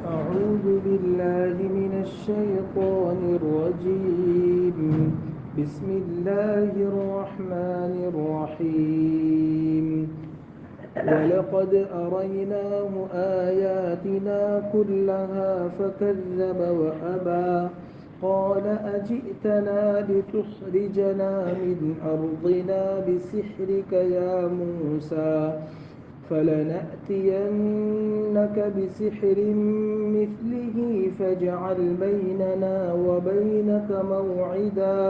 أعوذ بالله من الشيطان الرجيم. بسم الله الرحمن الرحيم. ولقد أريناه آياتنا كلها فكذب وأبى. قال أجئتنا لتخرجنا من أرضنا بسحرك يا موسى فلنأتينك بسحر مثله فاجعل بيننا وبينك موعدا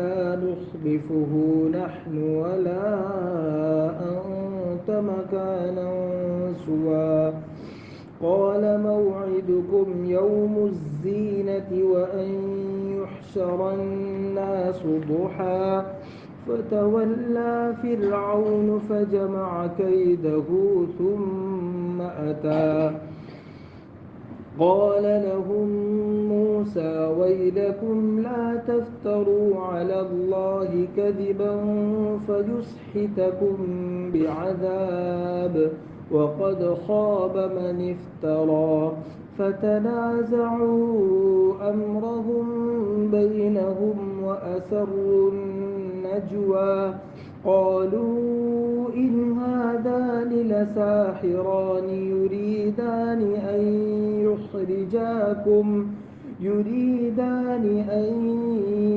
لا نخلفه نحن ولا أنت مكانا سوى. قال موعدكم يوم الزينة وأن يحشر الناس ضحى فتولى فرعون فجمع كيده ثم أتى. قال لهم موسى ويلكم لا تفتروا على الله كذبا فيسحتكم بعذاب وقد خاب من افترى. فتنازعوا أمرهم بينهم وأسروا النجوى قالوا إن هذان لساحران يريدان أن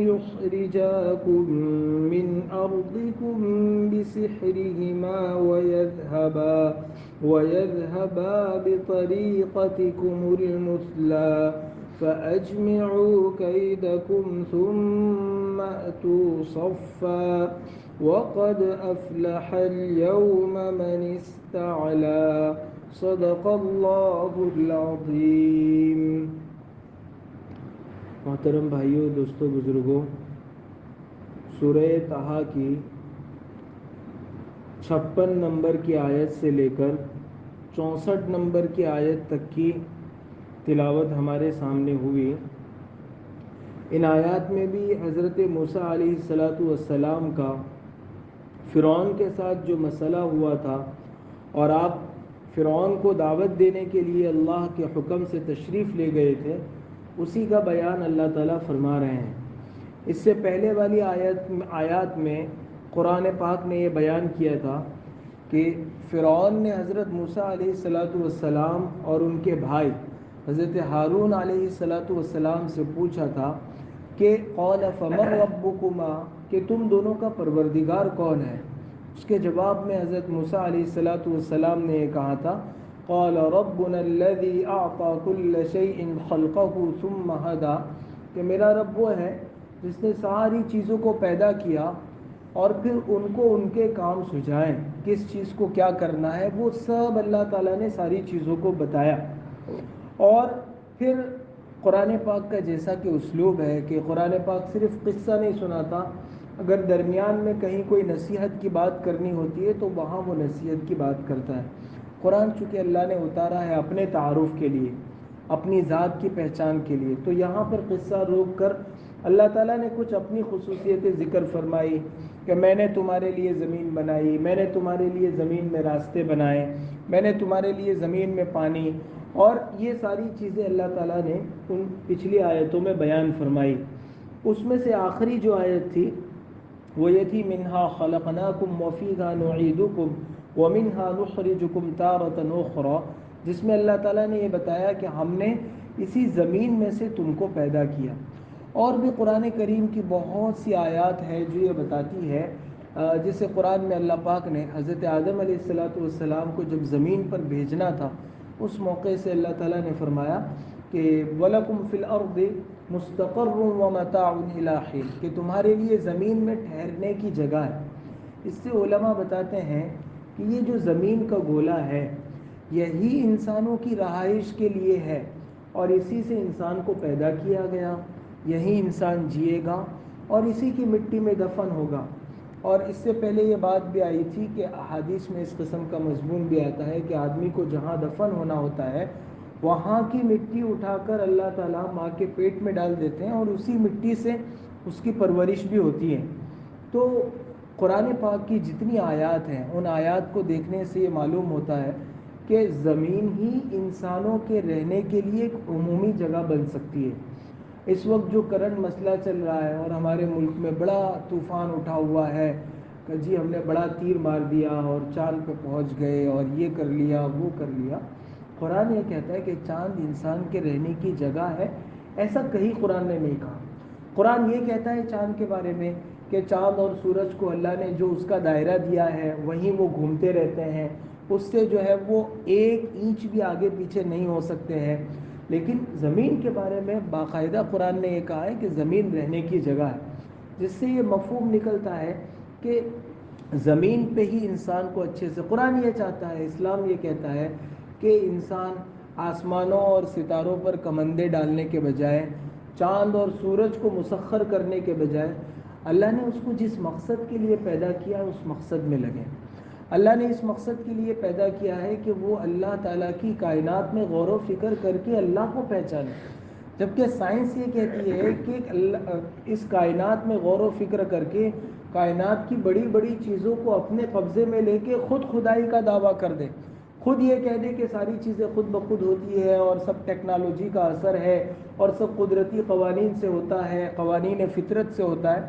يخرجاكم من أرضكم بسحرهما ويذهبا بطريقتكم المثلى فأجمعوا كيدكم ثم أتوا صفا وقد أفلح اليوم من استعلى. صدق اللہ العظیم. محترم بھائیوں، دوستوں، بزرگوں، سورہ طٰہٰ کی 56 نمبر کی آیت سے لے کر 64 نمبر کی آیت تک کی تلاوت ہمارے سامنے ہوئی. ان آیات میں بھی حضرت موسیٰ علیہ السلام کا فرعون کے ساتھ جو مسئلہ ہوا تھا اور آپ فرعون کو دعوت دینے کے لیے اللہ کے حکم سے تشریف لے گئے تھے، اسی کا بیان اللہ تعالیٰ فرما رہے ہیں. اس سے پہلے والی آیات میں قرآن پاک نے یہ بیان کیا تھا کہ فرعون نے حضرت موسیٰ علیہ السلام اور ان کے بھائی حضرت ہارون علیہ السلام سے پوچھا تھا کہ قال فمن ربکما، کہ تم دونوں کا پروردگار کون ہے؟ اس کے جواب میں حضرت موسیٰ علیہ السلام نے یہ کہا تھا قال ربنا الذي اعطى كل شيء خلقه ثم هدى، کہ میرا رب وہ ہے جس نے ساری چیزوں کو پیدا کیا اور پھر ان کو ان کے کام سجھائیں، کس چیز کو کیا کرنا ہے وہ سب اللہ تعالیٰ نے ساری چیزوں کو بتایا. اور پھر قرآن پاک کا جیسا کہ اسلوب ہے کہ قرآن پاک صرف قصہ نہیں سناتا، اگر درمیان میں کہیں کوئی نصیحت کی بات کرنی ہوتی ہے تو وہاں وہ نصیحت کی بات کرتا ہے. قرآن چونکہ اللہ نے اتارا ہے اپنے تعارف کے لیے، اپنی ذات کی پہچان کے لیے، تو یہاں پر قصہ روک کر اللہ تعالیٰ نے کچھ اپنی خصوصیتیں ذکر فرمائی کہ میں نے تمہارے لیے زمین بنائی، میں نے تمہارے لیے زمین میں راستے بنائے، میں نے تمہارے لیے زمین میں پانی، اور یہ ساری چیزیں اللہ تعالیٰ نے ان پچھلی آیتوں میں بیان فرمائی. اس میں سے آخری جو آیت تھی وہ یہ تھی منہا خلقناکم وفیہا نعیدکم ومنہا نخرجکم تارۃ اخری، جس میں اللہ تعالیٰ نے یہ بتایا کہ ہم نے اسی زمین میں سے تم کو پیدا کیا. اور بھی قرآن کریم کی بہت سی آیات ہے جو یہ بتاتی ہے، جسے قرآن میں اللہ پاک نے حضرت آدم علیہ السلام کو جب زمین پر بھیجنا تھا اس موقع سے اللہ تعالیٰ نے فرمایا کہ وَلَكُمْ فِي الْأَرْضِ مُسْتَقَرٌّ وَمَتَاعٌ إِلَىٰ حِينٍ، کہ تمہارے لیے زمین میں ٹھہرنے کی جگہ ہے. اس سے علماء بتاتے ہیں کہ یہ جو زمین کا گولا ہے یہی انسانوں کی رہائش کے لیے ہے اور اسی سے انسان کو پیدا کیا گیا، یہی انسان جیے گا اور اسی کی مٹی میں دفن ہوگا. اور اس سے پہلے یہ بات بھی آئی تھی کہ احادیث میں اس قسم کا مضمون بھی آتا ہے کہ آدمی کو جہاں دفن ہونا ہوتا ہے وہاں کی مٹی اٹھا کر اللہ تعالیٰ ماں کے پیٹ میں ڈال دیتے ہیں اور اسی مٹی سے اس کی پرورش بھی ہوتی ہے. تو قرآن پاک کی جتنی آیات ہیں ان آیات کو دیکھنے سے یہ معلوم ہوتا ہے کہ زمین ہی انسانوں کے رہنے کے لیے ایک عمومی جگہ بن سکتی ہے۔ اس وقت جو کرنٹ مسئلہ چل رہا ہے اور ہمارے ملک میں بڑا طوفان اٹھا ہوا ہے کہ جی ہم نے بڑا تیر مار دیا اور چاند پہ پہنچ گئے اور یہ کر لیا وہ کر لیا، قرآن یہ کہتا ہے کہ چاند انسان کے رہنے کی جگہ ہے، ایسا کہیں قرآن نے نہیں کہا۔ قرآن یہ کہتا ہے چاند کے بارے میں کہ چاند اور سورج کو اللہ نے جو اس کا دائرہ دیا ہے وہیں وہ گھومتے رہتے ہیں، اس سے جو ہے وہ 1 انچ بھی آگے پیچھے نہیں ہو سکتے ہیں۔ لیکن زمین کے بارے میں باقاعدہ قرآن نے یہ کہا ہے کہ زمین رہنے کی جگہ ہے، جس سے یہ مفہوم نکلتا ہے کہ زمین پہ ہی انسان کو اچھے سے، قرآن یہ چاہتا ہے، اسلام یہ کہتا ہے کہ انسان آسمانوں اور ستاروں پر کمندے ڈالنے کے بجائے، چاند اور سورج کو مسخر کرنے کے بجائے، اللہ نے اس کو جس مقصد کے لیے پیدا کیا اس مقصد میں لگیں۔ اللہ نے اس مقصد کے لیے پیدا کیا ہے کہ وہ اللہ تعالیٰ کی کائنات میں غور و فکر کر کے اللہ کو پہچانے، جبکہ سائنس یہ کہتی ہے کہ اس کائنات میں غور و فکر کر کے کائنات کی بڑی بڑی چیزوں کو اپنے قبضے میں لے کے خود خدائی کا دعویٰ کر دے، خود یہ کہہ دے کہ ساری چیزیں خود بخود ہوتی ہے اور سب ٹیکنالوجی کا اثر ہے اور سب قدرتی قوانین سے ہوتا ہے، قوانین فطرت سے ہوتا ہے،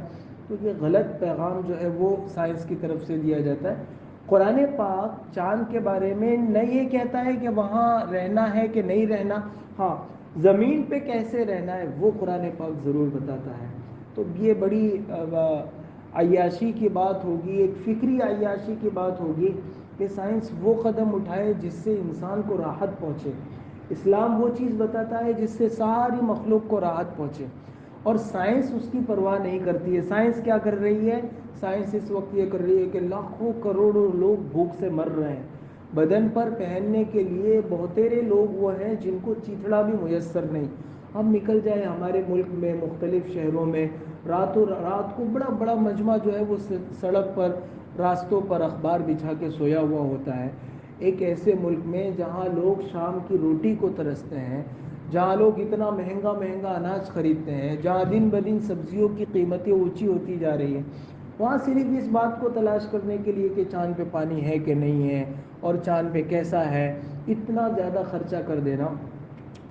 تو یہ غلط پیغام جو ہے وہ سائنس کی طرف سے دیا جاتا ہے۔ قرآن پاک چاند کے بارے میں نہ یہ کہتا ہے کہ وہاں رہنا ہے کہ نہیں رہنا، ہاں زمین پہ کیسے رہنا ہے وہ قرآن پاک ضرور بتاتا ہے۔ تو یہ بڑی عیاشی کی بات ہوگی، ایک فکری عیاشی کی بات ہوگی کہ سائنس وہ قدم اٹھائے جس سے انسان کو راحت پہنچے۔ اسلام وہ چیز بتاتا ہے جس سے ساری مخلوق کو راحت پہنچے، اور سائنس اس کی پرواہ نہیں کرتی ہے۔ سائنس کیا کر رہی ہے؟ سائنس اس وقت یہ کر رہی ہے کہ لاکھوں کروڑوں لوگ بھوک سے مر رہے ہیں، بدن پر پہننے کے لیے بہتیرے لوگ وہ ہیں جن کو چیتھڑا بھی میسر نہیں۔ ہم نکل جائیں ہمارے ملک میں مختلف شہروں میں، راتوں رات کو بڑا بڑا مجمع جو ہے وہ سڑک پر راستوں پر اخبار بچھا کے سویا ہوا ہوتا ہے، ایک ایسے ملک میں جہاں لوگ شام کی روٹی کو ترستے ہیں، جہاں لوگ اتنا مہنگا مہنگا اناج خریدتے ہیں، جہاں دن بدن سبزیوں کی قیمتیں اونچی ہوتی جا رہی ہیں، وہاں صرف اس بات کو تلاش کرنے کے لیے کہ چاند پہ پانی ہے کہ نہیں ہے اور چاند پہ کیسا ہے، اتنا زیادہ خرچہ کر دینا،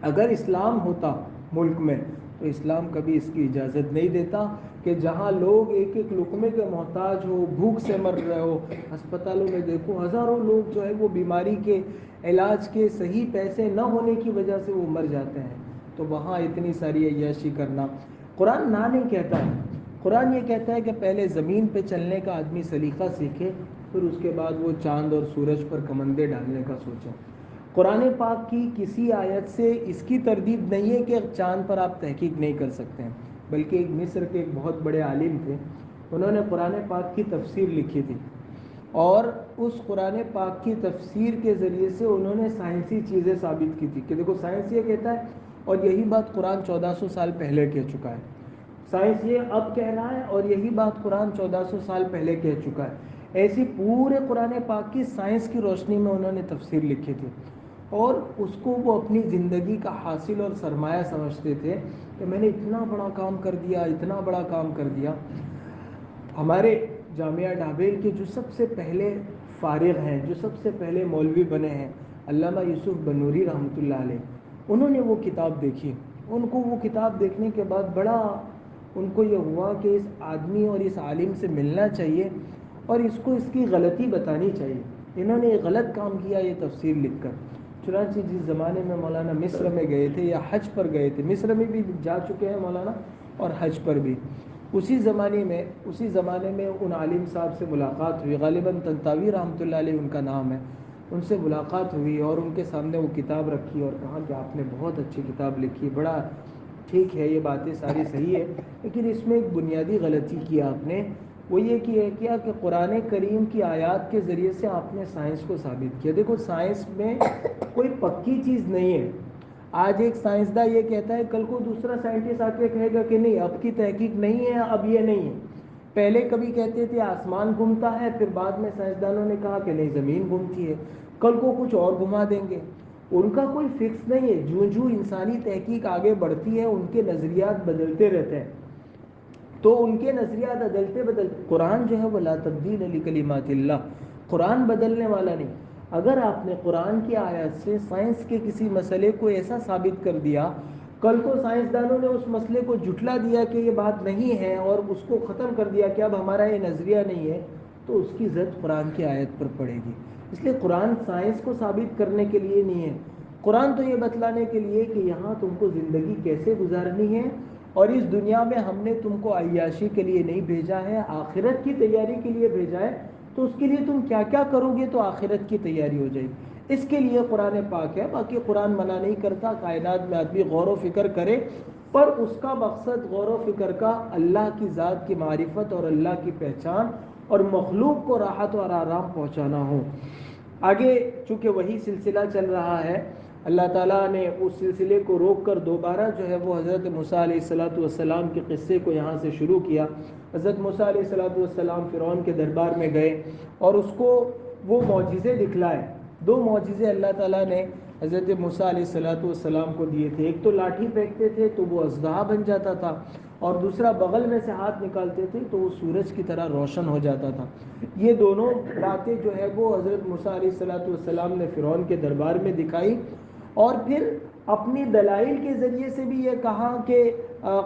اگر اسلام ہوتا ملک میں تو اسلام کبھی اس کی اجازت نہیں دیتا کہ جہاں لوگ ایک ایک لقمے کے محتاج ہو، بھوک سے مر رہے ہو۔ ہسپتالوں میں دیکھو ہزاروں لوگ جو ہے وہ بیماری کے علاج کے صحیح پیسے نہ ہونے کی وجہ سے وہ مر جاتے ہیں، تو وہاں اتنی ساری عیاشی کرنا۔ قرآن نہ نہیں کہتا ہے، قرآن یہ کہتا ہے کہ پہلے زمین پہ چلنے کا آدمی سلیقہ سیکھے، پھر اس کے بعد وہ چاند اور سورج پر کمندے ڈالنے کا سوچیں۔ قرآن پاک کی کسی آیت سے اس کی تردید نہیں ہے کہ چاند پر آپ تحقیق نہیں کر سکتے ہیں، بلکہ ایک مصر کے ایک بہت بڑے عالم تھے، انہوں نے قرآن پاک کی تفسیر لکھی تھی، اور اس قرآن پاک کی تفسیر کے ذریعے سے انہوں نے سائنسی چیزیں ثابت کی تھی کہ دیکھو سائنس یہ کہتا ہے، اور یہی بات قرآن 1400 سال پہلے کہہ چکا ہے، سائنس یہ اب کہہ رہا ہے اور یہی بات قرآن 1400 سال پہلے کہہ چکا ہے۔ ایسی پورے قرآن پاک کی سائنس کی روشنی میں انہوں نے تفسیر لکھی تھی، اور اس کو وہ اپنی زندگی کا حاصل اور سرمایہ سمجھتے تھے کہ میں نے اتنا بڑا کام کر دیا، اتنا بڑا کام کر دیا۔ ہمارے جامعہ ڈھابیل کے جو سب سے پہلے فارغ ہیں، جو سب سے پہلے مولوی بنے ہیں، علامہ یوسف بنوری رحمۃ اللہ علیہ، انہوں نے وہ کتاب دیکھی، ان کو وہ کتاب دیکھنے کے بعد بڑا ان کو یہ ہوا کہ اس آدمی اور اس عالم سے ملنا چاہیے اور اس کو اس کی غلطی بتانی چاہیے، انہوں نے ایک غلط کام کیا یہ تفسیر لکھ کر۔ چنانچہ جس زمانے میں مولانا مصر میں گئے تھے یا حج پر گئے تھے، مصر میں بھی جا چکے ہیں مولانا اور حج پر بھی، اسی زمانے میں ان عالم صاحب سے ملاقات ہوئی، غالباً طنطاوی رحمۃ اللہ علیہ ان کا نام ہے، ان سے ملاقات ہوئی اور ان کے سامنے وہ کتاب رکھی اور کہا کہ آپ نے بہت اچھی کتاب لکھی، بڑا ٹھیک ہے، یہ باتیں ساری صحیح ہے، لیکن اس میں ایک بنیادی غلطی کیا آپ نے، وہ یہ کیا کہ قرآن کریم کی آیات کے ذریعے سے آپ نے سائنس کو ثابت کیا۔ دیکھو سائنس میں کوئی پکی چیز نہیں ہے، آج ایک سائنسداں یہ کہتا ہے، کل کو دوسرا سائنٹسٹ آ کے کہے گا کہ نہیں اب کی تحقیق نہیں ہے، اب یہ نہیں ہے۔ پہلے کبھی کہتے تھے آسمان گھومتا ہے، پھر بعد میں سائنسدانوں نے کہا کہ نہیں زمین گھومتی ہے، کل کو کچھ اور گھما دیں گے، ان کا کوئی فکس نہیں ہے، جو انسانی تحقیق آگے بڑھتی ہے ان کے نظریات بدلتے رہتے ہیں۔ تو ان کے نظریات بدلتے بدلتے، قرآن جو ہے وہ لا تبدیل لکلمات اللہ، قرآن بدلنے والا نہیں۔ اگر آپ نے قرآن کی آیات سے سائنس کے کسی مسئلے کو ایسا ثابت کر دیا، کل کو سائنسدانوں نے اس مسئلے کو جھٹلا دیا کہ یہ بات نہیں ہے اور اس کو ختم کر دیا کہ اب ہمارا یہ نظریہ نہیں ہے، تو اس کی زد قرآن کی آیت پر پڑے گی۔ اس لیے قرآن سائنس کو ثابت کرنے کے لیے نہیں ہے، قرآن تو یہ بتلانے کے لیے کہ یہاں تم کو زندگی کیسے گزارنی ہے، اور اس دنیا میں ہم نے تم کو عیاشی کے لیے نہیں بھیجا ہے، آخرت کی تیاری کے لیے بھیجا ہے، تو اس کے لیے تم کیا کیا کرو گے تو آخرت کی تیاری ہو جائے گی۔ اس کے لیے قرآن پاک ہے، باقی قرآن منع نہیں کرتا کائنات میں آدمی غور و فکر کرے، پر اس کا مقصد غور و فکر کا اللہ کی ذات کی معرفت اور اللہ کی پہچان اور مخلوق کو راحت اور آرام پہنچانا ہو۔ آگے چونکہ وہی سلسلہ چل رہا ہے، اللہ تعالیٰ نے اس سلسلے کو روک کر دوبارہ جو ہے وہ حضرت موسیٰ علیہ السلام کے قصے کو یہاں سے شروع کیا۔ حضرت موسیٰ علیہ السلام فرعون کے دربار میں گئے اور اس کو وہ معجزے دکھلائے۔ دو معجزے اللہ تعالیٰ نے حضرت موسیٰ علیہ السلام کو دیے تھے، ایک تو لاٹھی پھینکتے تھے تو وہ اژدہا بن جاتا تھا، اور دوسرا بغل میں سے ہاتھ نکالتے تھے تو وہ سورج کی طرح روشن ہو جاتا تھا۔ یہ دونوں باتیں جو ہے وہ حضرت موسیٰ علیہ السلام نے فرعون کے دربار میں دکھائی، اور پھر اپنی دلائل کے ذریعے سے بھی یہ کہا کہ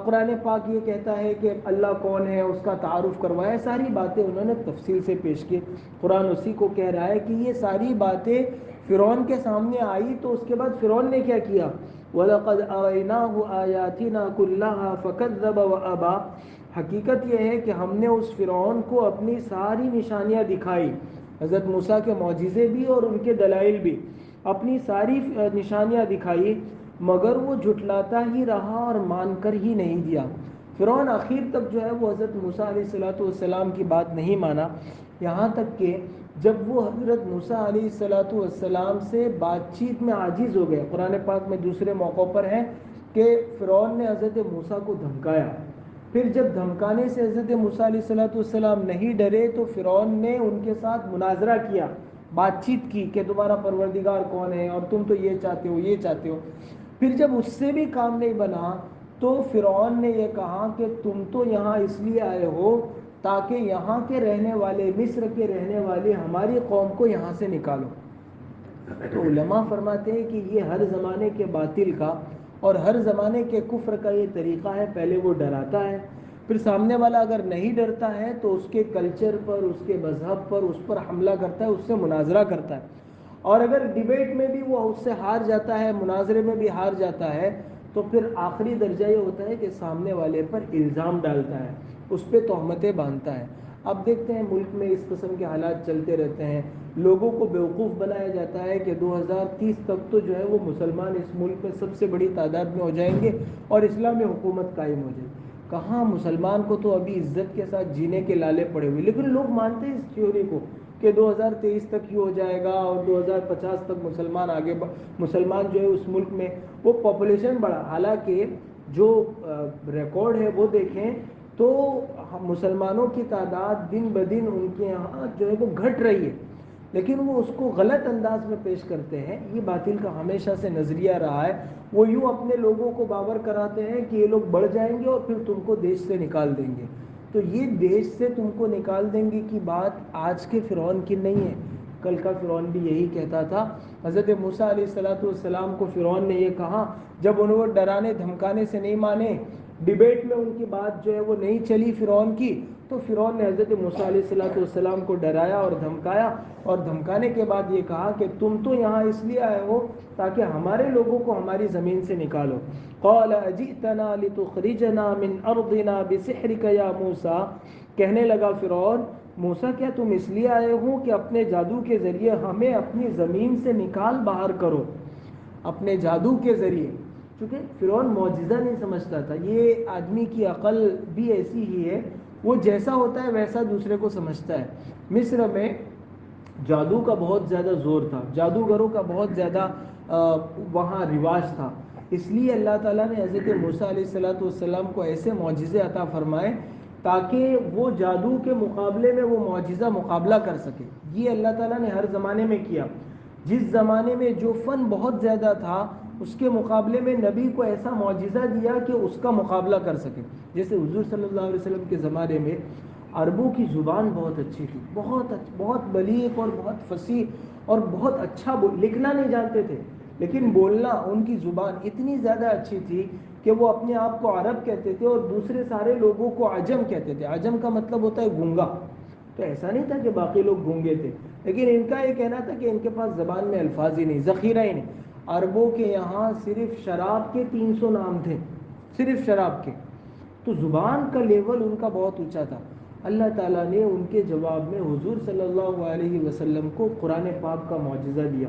قرآن پاک یہ کہتا ہے کہ اللہ کون ہے، اس کا تعارف کروایا، ساری باتیں انہوں نے تفصیل سے پیش کی۔ قرآن اسی کو کہہ رہا ہے کہ یہ ساری باتیں فرعون کے سامنے آئی تو اس کے بعد فرعون نے کیا کیا، وَلَقَدْ أَرَيْنَاهُ آيَاتِنَا كُلَّهَا فَكَذَّبَ وَأَبَى، حقیقت یہ ہے کہ ہم نے اس فرعون کو اپنی ساری نشانیاں دکھائی، حضرت موسیٰ کے معجزے بھی اور ان کے دلائل بھی، اپنی ساری نشانیاں دکھائی، مگر وہ جھٹلاتا ہی رہا اور مان کر ہی نہیں دیا۔ فرعون آخر تک جو ہے وہ حضرت موسیٰ علیہ السلام کی بات نہیں مانا، یہاں تک کہ جب وہ حضرت موسیٰ علیہ السلام سے بات چیت میں عاجز ہو گئے، قرآن پاک میں دوسرے موقعوں پر ہے کہ فرعون نے حضرت موسیٰ کو دھمکایا، پھر جب دھمکانے سے حضرت موسیٰ علیہ السلام نہیں ڈرے تو فرعون نے ان کے ساتھ مناظرہ کیا، بات چیت کی کہ تمہارا پروردگار کون ہے اور تم تو یہ چاہتے ہو یہ چاہتے ہو۔ پھر جب اس سے بھی کام نہیں بنا تو فرعون نے یہ کہا کہ تم تو یہاں اس لیے آئے ہو تاکہ یہاں کے رہنے والے، مصر کے رہنے والے ہماری قوم کو یہاں سے نکالو۔ تو علماء فرماتے ہیں کہ یہ ہر زمانے کے باطل کا اور ہر زمانے کے کفر کا یہ طریقہ ہے، پہلے وہ ڈراتا ہے، پھر سامنے والا اگر نہیں ڈرتا ہے تو اس کے کلچر پر، اس کے مذہب پر، اس پر حملہ کرتا ہے، اس سے مناظرہ کرتا ہے، اور اگر ڈیبیٹ میں بھی وہ اس سے ہار جاتا ہے، مناظرے میں بھی ہار جاتا ہے، تو پھر آخری درجہ یہ ہوتا ہے کہ سامنے والے پر الزام ڈالتا ہے، اس پہ تہمتیں باندھتا ہے۔ اب دیکھتے ہیں ملک میں اس قسم کے حالات چلتے رہتے ہیں، لوگوں کو بیوقوف بنایا جاتا ہے کہ 2030 تک تو جو ہے وہ مسلمان اس ملک میں سب سے بڑی تعداد میں ہو جائیں گے اور اسلامی حکومت قائم ہو جائے گی۔ کہاں، مسلمان کو تو ابھی عزت کے ساتھ جینے کے لالے پڑے ہوئے، لیکن لوگ مانتے ہیں اس تھیوری کو کہ 2023 تک یہ ہو جائے گا اور 2050 تک مسلمان جو ہے اس ملک میں وہ پاپولیشن بڑھا، حالانکہ جو ریکارڈ ہے وہ دیکھیں تو مسلمانوں کی تعداد دن بدن ان کے یہاں جو ہے وہ گھٹ رہی ہے، لیکن وہ اس کو غلط انداز میں پیش کرتے ہیں۔ یہ باطل کا ہمیشہ سے نظریہ رہا ہے، وہ یوں اپنے لوگوں کو باور کراتے ہیں کہ یہ لوگ بڑھ جائیں گے اور پھر تم کو دیش سے نکال دیں گے۔ تو یہ دیش سے تم کو نکال دیں گے کی بات آج کے فرعون کی نہیں ہے، کل کا فرعون بھی یہی کہتا تھا۔ حضرت موسیٰ علیہ السلام کو فرعون نے یہ کہا، جب انہوں نے ڈرانے دھمکانے سے نہیں مانے، ڈیبیٹ میں ان کی بات جو ہے وہ نہیں چلی فرعون کی، تو فرعون نے حضرت موسیٰ علیہ السلام کو ڈرایا اور دھمکایا، اور دھمکانے کے بعد یہ کہا کہ تم تو یہاں اس لیے آئے ہو تاکہ ہمارے لوگوں کو ہماری زمین سے نکالو۔ قال اجئتنا لتخرجنا من ارضنا بسحرک یا موسیٰ، کہنے لگا فرعون، موسیٰ کیا تم اس لیے آئے ہو کہ اپنے جادو کے ذریعے ہمیں اپنی زمین سے نکال باہر کرو، اپنے جادو کے ذریعے؟ چونکہ فرعون معجزہ نہیں سمجھتا تھا، یہ آدمی کی عقل بھی ایسی ہی ہے، وہ جیسا ہوتا ہے ویسا دوسرے کو سمجھتا ہے۔ مصر میں جادو کا بہت زیادہ زور تھا، جادوگروں کا بہت زیادہ وہاں رواج تھا، اس لیے اللہ تعالیٰ نے حضرت موسیٰ علیہ السلام کو ایسے معجزے عطا فرمائے تاکہ وہ جادو کے مقابلے میں وہ معجزہ مقابلہ کر سکے۔ یہ اللہ تعالیٰ نے ہر زمانے میں کیا، جس زمانے میں جو فن بہت زیادہ تھا اس کے مقابلے میں نبی کو ایسا معجزہ دیا کہ اس کا مقابلہ کر سکے. جیسے حضور صلی اللہ علیہ وسلم کے زمانے میں عربوں کی زبان بہت اچھی تھی، بہت بلیغ اور بہت فصیح اور بہت اچھا لکھنا نہیں جانتے تھے، لیکن بولنا ان کی زبان اتنی زیادہ اچھی تھی کہ وہ اپنے آپ کو عرب کہتے تھے اور دوسرے سارے لوگوں کو عجم کہتے تھے. عجم کا مطلب ہوتا ہے گونگا. تو ایسا نہیں تھا کہ باقی لوگ گونگے تھے، لیکن ان کا یہ کہنا تھا کہ ان کے پاس زبان میں الفاظ ہی نہیں، ذخیرہ ہی نہیں. عربوں کے یہاں صرف شراب کے 300 نام تھے، صرف شراب کے. تو زبان کا لیول ان کا بہت اونچا تھا. اللہ تعالیٰ نے ان کے جواب میں حضور صلی اللہ علیہ وسلم کو قرآن پاک کا معجزہ دیا.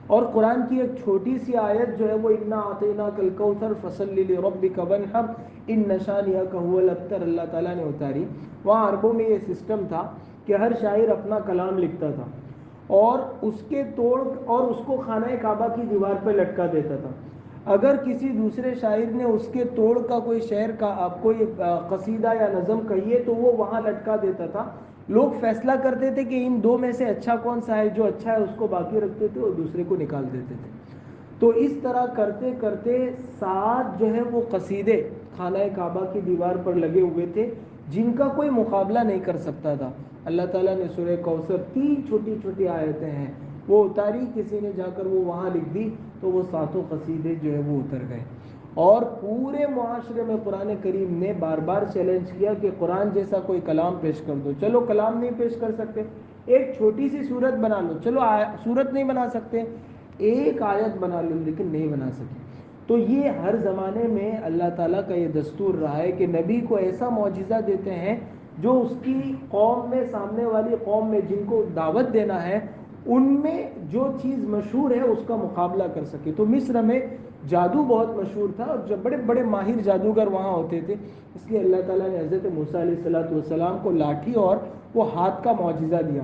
اور قرآن کی ایک چھوٹی سی آیت جو ہے وہ انا اعطیناک الکوثر فصلی لربک وانحر ان شانئک ھو الابتر اللہ تعالیٰ نے اتاری. وہاں عربوں میں یہ سسٹم تھا کہ ہر شاعر اپنا کلام لکھتا تھا اور اس کے توڑ اور اس کو خانہ کعبہ کی دیوار پہ لٹکا دیتا تھا. اگر کسی دوسرے شاعر نے اس کے توڑ کا کوئی شعر کا کوئی قصیدہ یا نظم کہی ہے تو وہ وہاں لٹکا دیتا تھا. لوگ فیصلہ کرتے تھے کہ ان دو میں سے اچھا کون سا ہے، جو اچھا ہے اس کو باقی رکھتے تھے اور دوسرے کو نکال دیتے تھے. تو اس طرح کرتے کرتے 7 جو ہے وہ قصیدے خانہ کعبہ کی دیوار پر لگے ہوئے تھے جن کا کوئی مقابلہ نہیں کر سکتا تھا. اللہ تعالیٰ نے سورہ کوثر 3 چھوٹی چھوٹی آیتیں ہیں وہ اتاری، کسی نے جا کر وہ وہاں لکھ دی تو وہ 7 قصیدے جو ہے وہ اتر گئے. اور پورے معاشرے میں قرآن کریم نے بار بار چیلنج کیا کہ قرآن جیسا کوئی کلام پیش کر دو. چلو کلام نہیں پیش کر سکتے، ایک چھوٹی سی سورت بنا لو. چلو سورت نہیں بنا سکتے، ایک آیت بنا لو، لیکن نہیں بنا سکے. تو یہ ہر زمانے میں اللہ تعالیٰ کا یہ دستور رہا ہے کہ نبی کو ایسا معجزہ دیتے ہیں جو اس کی قوم میں، سامنے والی قوم میں جن کو دعوت دینا ہے ان میں جو چیز مشہور ہے اس کا مقابلہ کر سکے. تو مصر میں جادو بہت مشہور تھا اور جو بڑے بڑے ماہر جادوگر وہاں ہوتے تھے، اس لیے اللہ تعالیٰ نے حضرت موسیٰ علیہ السلام کو لاٹھی اور وہ ہاتھ کا معجزہ دیا.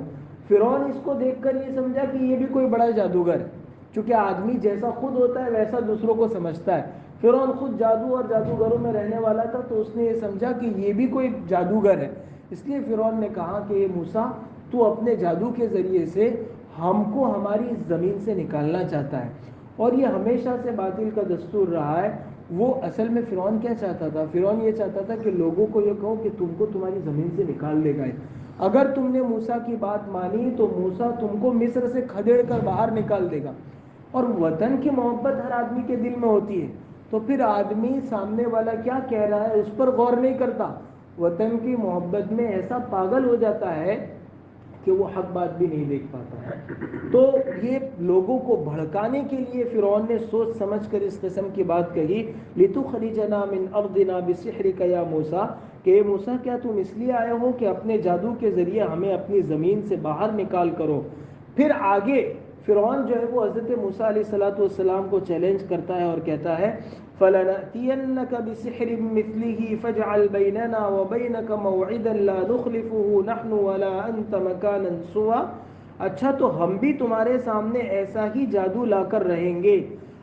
فرعون اس کو دیکھ کر یہ سمجھا کہ یہ بھی کوئی بڑا جادوگر ہے، چونکہ آدمی جیسا خود ہوتا ہے ویسا دوسروں کو سمجھتا ہے. فرعون خود جادو اور جادوگروں میں رہنے والا تھا تو اس نے یہ سمجھا کہ یہ بھی کوئی جادوگر ہے. اس لیے فرعون نے کہا کہ موسیٰ تو اپنے جادو کے ذریعے سے ہم کو ہماری اس زمین سے نکالنا چاہتا ہے. اور یہ ہمیشہ سے باطل کا دستور رہا ہے. وہ اصل میں فرعون کیا چاہتا تھا؟ فرعون یہ چاہتا تھا کہ لوگوں کو یہ کہو کہ تم کو تمہاری زمین سے نکال دے گا. اگر تم نے موسیٰ کی بات مانی تو موسیٰ تم کو مصر سے کھدیڑ کر باہر نکال دے گا. اور وطن کی محبت ہر آدمی کے دل میں ہوتی ہے، تو پھر آدمی سامنے والا کیا کہہ رہا ہے اس پر غور نہیں کرتا، وطن کی محبت میں ایسا پاگل ہو جاتا ہے کہ وہ حق بات بھی نہیں دیکھ پاتا. تو یہ لوگوں کو بھڑکانے کے لیے فرعون نے سوچ سمجھ کر اس قسم کی بات کہی، لِتُخْرِجَنَا مِنْ أَرْضِنَا بِسِحْرِكَ يَا مُوسَىٰ، کہ موسیٰ کیا تم اس لیے آئے ہو کہ اپنے جادو کے ذریعے ہمیں اپنی زمین سے باہر نکال کرو. پھر آگے فرعون جو ہے وہ حضرت موسیٰ علیہ السلام کو چیلنج کرتا ہے اور کہتا ہے فَلَنَأْتِيَنَّكَ بِسِحْرٍ مِثْلِهِ فَاجْعَلْ بَيْنَنَا وَبَيْنَكَ مَوْعِدًا لَا نُخْلِفُهُ نَحْنُ وَلَا أَنْتَ مَكَانًا سُوًى. اچھا تو ہم بھی تمہارے سامنے ایسا ہی جادو لا کر رہیں گے.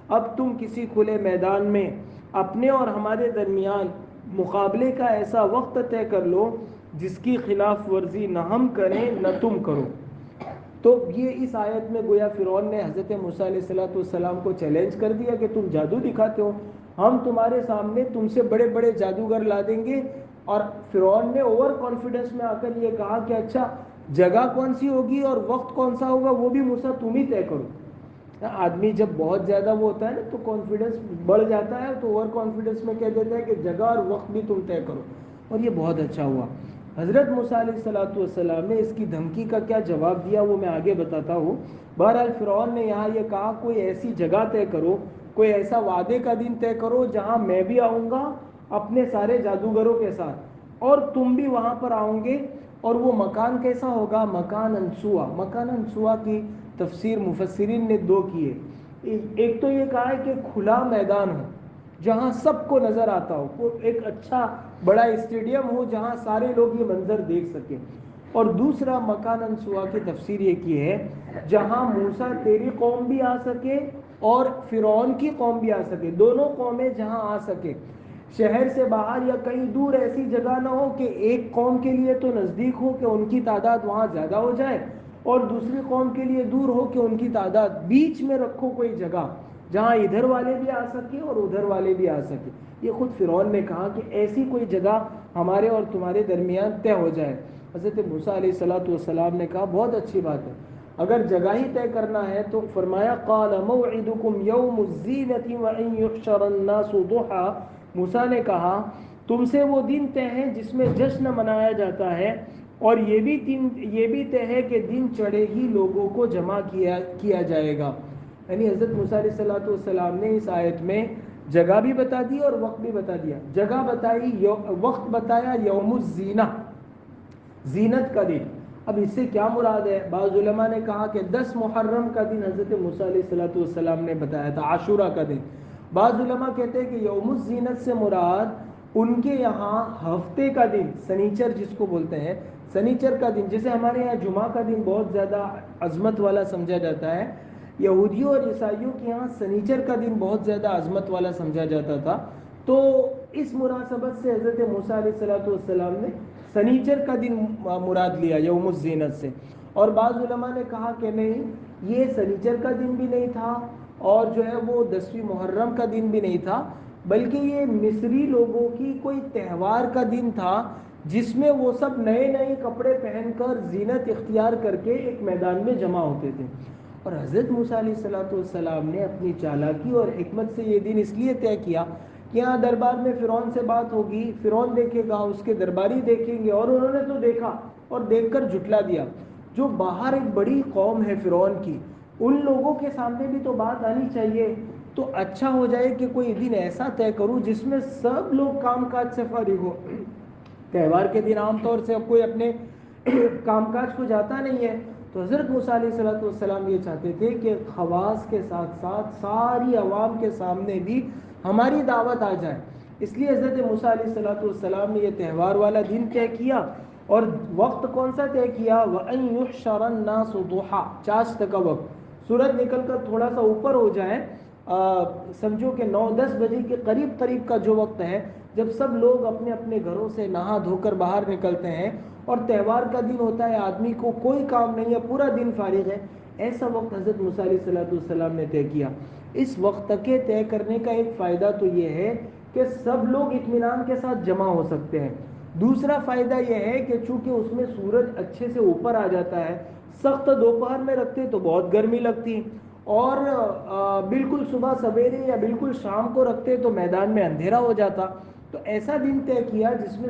اب تم کسی کھلے میدان میں اپنے اور ہمارے درمیان مقابلے کا ایسا وقت طے کر لو جس کی خلاف ورزی نہ ہم کریں نہ تم کرو. تو یہ اس آیت میں گویا فرعون نے حضرت موسیٰ علیہ السلام کو چیلنج کر دیا کہ تم جادو دکھاتے ہو، ہم تمہارے سامنے تم سے بڑے بڑے جادوگر لا دیں گے. اور فرعون نے اوور کانفیڈنس میں آ کر یہ کہا کہ اچھا جگہ کون سی ہوگی اور وقت کون سا ہوگا وہ بھی موسیٰ تم ہی طے کرو. آدمی جب بہت زیادہ وہ ہوتا ہے نا تو کانفیڈنس بڑھ جاتا ہے، تو اوور کانفیڈنس میں کہہ دیتا ہے کہ جگہ اور وقت بھی تم طے کرو. اور یہ بہت اچھا ہوا. حضرت موسیٰ علیہ السلام نے اس کی دھمکی کا کیا جواب دیا وہ میں آگے بتاتا ہوں. بہرحال فرعون نے یہاں یہ کہا کوئی ایسی جگہ طے کرو، کوئی ایسا وعدے کا دن طے کرو جہاں میں بھی آؤں گا اپنے سارے جادوگروں کے ساتھ اور تم بھی وہاں پر آؤں گے. اور وہ مکان کیسا ہوگا؟ مکان انسوا. مکان انسوا کی تفسیر مفسرین نے 2 کی ہے. ایک تو یہ کہا ہے کہ کھلا میدان ہو جہاں سب کو نظر آتا ہو، وہ ایک اچھا بڑا اسٹیڈیم ہو جہاں سارے لوگ یہ منظر دیکھ سکیں. اور دوسرا مکان انسوا کی تفسیر یہ کی ہے جہاں موسیٰ تیری قوم بھی آ سکے اور فرعون کی قوم بھی آ سکے، دونوں قومیں جہاں آ سکے. شہر سے باہر یا کہیں دور ایسی جگہ نہ ہو کہ ایک قوم کے لیے تو نزدیک ہو کہ ان کی تعداد وہاں زیادہ ہو جائے اور دوسری قوم کے لیے دور ہو کہ ان کی تعداد، بیچ میں رکھو کوئی جگہ. جہاں ادھر والے بھی آ سکے اور ادھر والے بھی آ سکے. یہ خود فرعون نے کہا کہ ایسی کوئی جگہ ہمارے اور تمہارے درمیان طے ہو جائے. حضرت موسیٰ علیہ السلام نے کہا بہت اچھی بات ہے، اگر جگہ ہی طے کرنا ہے تو فرمایا قال موعدکم یوم الزینۃ وان یحشر الناس ضحیٰ. موسیٰ نے کہا تم سے وہ دن طے ہے جس میں جشن منایا جاتا ہے، اور یہ بھی طے ہے کہ دن چڑھے ہی لوگوں کو جمع کیا جائے گا. یعنی حضرت موسیٰ علیہ السلام نے اس آیت میں جگہ بھی بتا دی اور وقت بھی بتا دیا. جگہ بتائی، وقت بتایا یوم الزینہ، زینت کا دن. اب اس سے کیا مراد ہے؟ بعض علماء نے کہا کہ 10 محرم کا دن حضرت موسیٰ علیہ السلام نے بتایا تھا، عاشورہ کا دن. بعض علماء کہتے ہیں کہ یوم الزینت سے مراد ان کے یہاں ہفتے کا دن، سنیچر جس کو بولتے ہیں، سنیچر کا دن. جیسے ہمارے یہاں جمعہ کا دن بہت زیادہ عظمت والا سمجھا جاتا ہے، یہودیوں اور عیسائیوں کے یہاں سنیچر کا دن بہت زیادہ عظمت والا سمجھا جاتا تھا. تو اس مناسبت سے حضرت موسیٰ علیہ السلام نے سنیچر کا دن مراد لیا یوم الزینت سے. اور بعض علماء نے کہا کہ نہیں، یہ سنیچر کا دن بھی نہیں تھا اور جو ہے وہ 10ویں محرم کا دن بھی نہیں تھا، بلکہ یہ مصری لوگوں کی کوئی تہوار کا دن تھا جس میں وہ سب نئے نئے کپڑے پہن کر زینت اختیار کر کے ایک میدان میں جمع ہوتے تھے. اور حضرت موسیٰ علیہ السلام نے اپنی چالاکی اور حکمت سے یہ دن اس لیے طے کیا کہ یہاں دربار میں فرعون سے بات ہوگی، فرعون دیکھے گا، اس کے درباری دیکھیں گے، اور انہوں نے تو دیکھا اور دیکھ کر جھٹلا دیا. جو باہر ایک بڑی قوم ہے فرعون کی، ان لوگوں کے سامنے بھی تو بات آنی چاہیے. تو اچھا ہو جائے کہ کوئی دن ایسا طے کروں جس میں سب لوگ کام کاج سے فارغ ہو. تہوار کے دن عام طور سے اب کوئی اپنے کام کاج کو جاتا نہیں ہے، تو حضرت موسیٰ علیہ السلام یہ چاہتے تھے کہ خواص کے ساتھ ساتھ ساری عوام کے سامنے بھی ہماری دعوت آ جائے. اس لیے حضرت موسیٰ علیہ السلام نے یہ تہوار والا دن طے کیا. اور وقت کون سا طے کیا؟ وَأَن يُحْشَرَ النَّاسُ ضُحًى، چاشت کا وقت، سورج نکل کر تھوڑا سا اوپر ہو جائے، سمجھو کہ 9-10 بجے کے قریب کا جو وقت ہے، جب سب لوگ اپنے اپنے گھروں سے نہا دھو کر باہر نکلتے ہیں اور تہوار کا دن ہوتا ہے، آدمی کو کوئی کام نہیں ہے، پورا دن فارغ ہے، ایسا وقت حضرت موسیٰ علیہ السلام نے طے کیا. اس وقت کے طے کرنے کا ایک فائدہ تو یہ ہے کہ سب لوگ اطمینان کے ساتھ جمع ہو سکتے ہیں. دوسرا فائدہ یہ ہے کہ چونکہ اس میں سورج اچھے سے اوپر آ جاتا ہے، سخت دوپہر میں رکھتے تو بہت گرمی لگتی، اور بالکل صبح سویرے یا بالکل شام کو رکھتے تو میدان میں اندھیرا ہو جاتا. تو ایسا دن طے کیا جس میں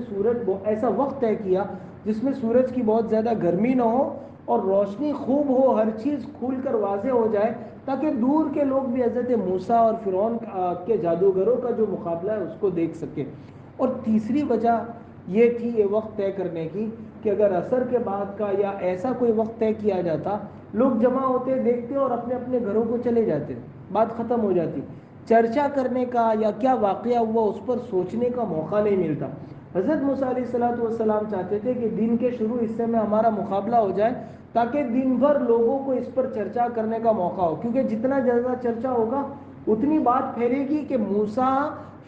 ایسا وقت طے کیا جس میں سورج کی بہت زیادہ گرمی نہ ہو اور روشنی خوب ہو، ہر چیز کھول کر واضح ہو جائے، تاکہ دور کے لوگ بھی حضرت موسیٰ اور فرعون کے جادوگروں کا جو مقابلہ ہے اس کو دیکھ سکے. اور تیسری وجہ یہ تھی یہ وقت طے کرنے کی کہ اگر عصر کے بعد کا یا ایسا کوئی وقت طے کیا جاتا، لوگ جمع ہوتے، دیکھتے اور اپنے اپنے گھروں کو چلے جاتے، بات ختم ہو جاتی. چرچا کرنے کا یا کیا واقعہ ہوا اس پر سوچنے کا موقع نہیں ملتا. حضرت موسیٰ علیہ السلام چاہتے تھے کہ دن کے شروع حصے میں ہمارا مقابلہ ہو جائے تاکہ دن بھر لوگوں کو اس پر چرچا کرنے کا موقع ہو، کیونکہ جتنا زیادہ چرچا ہوگا اتنی بات پھیلے گی کہ موسیٰ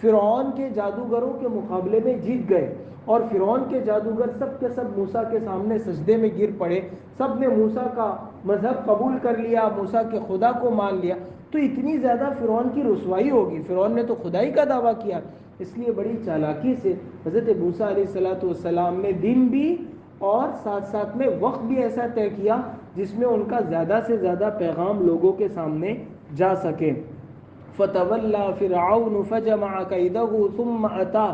فرعون کے جادوگروں کے مقابلے میں جیت گئے، اور فرعون کے جادوگر سب کے سب موسیٰ کے سامنے سجدے میں گر پڑے، سب نے موسیٰ کا مذہب قبول کر لیا، موسیٰ کے خدا کو مان لیا. تو اتنی زیادہ فرعون کی رسوائی ہوگی، فرعون نے تو خدائی کا دعویٰ کیا. اس لیے بڑی چالاکی سے حضرت موسیٰ علیہ السلام نے دن بھی اور ساتھ ساتھ میں وقت بھی ایسا طے کیا جس میں ان کا زیادہ سے زیادہ پیغام لوگوں کے سامنے جا سکے. فَتَوَلَّى فِرْعَوْنُ فَجَمَعَ كَيْدَهُ ثُمَّ أَتَىٰ،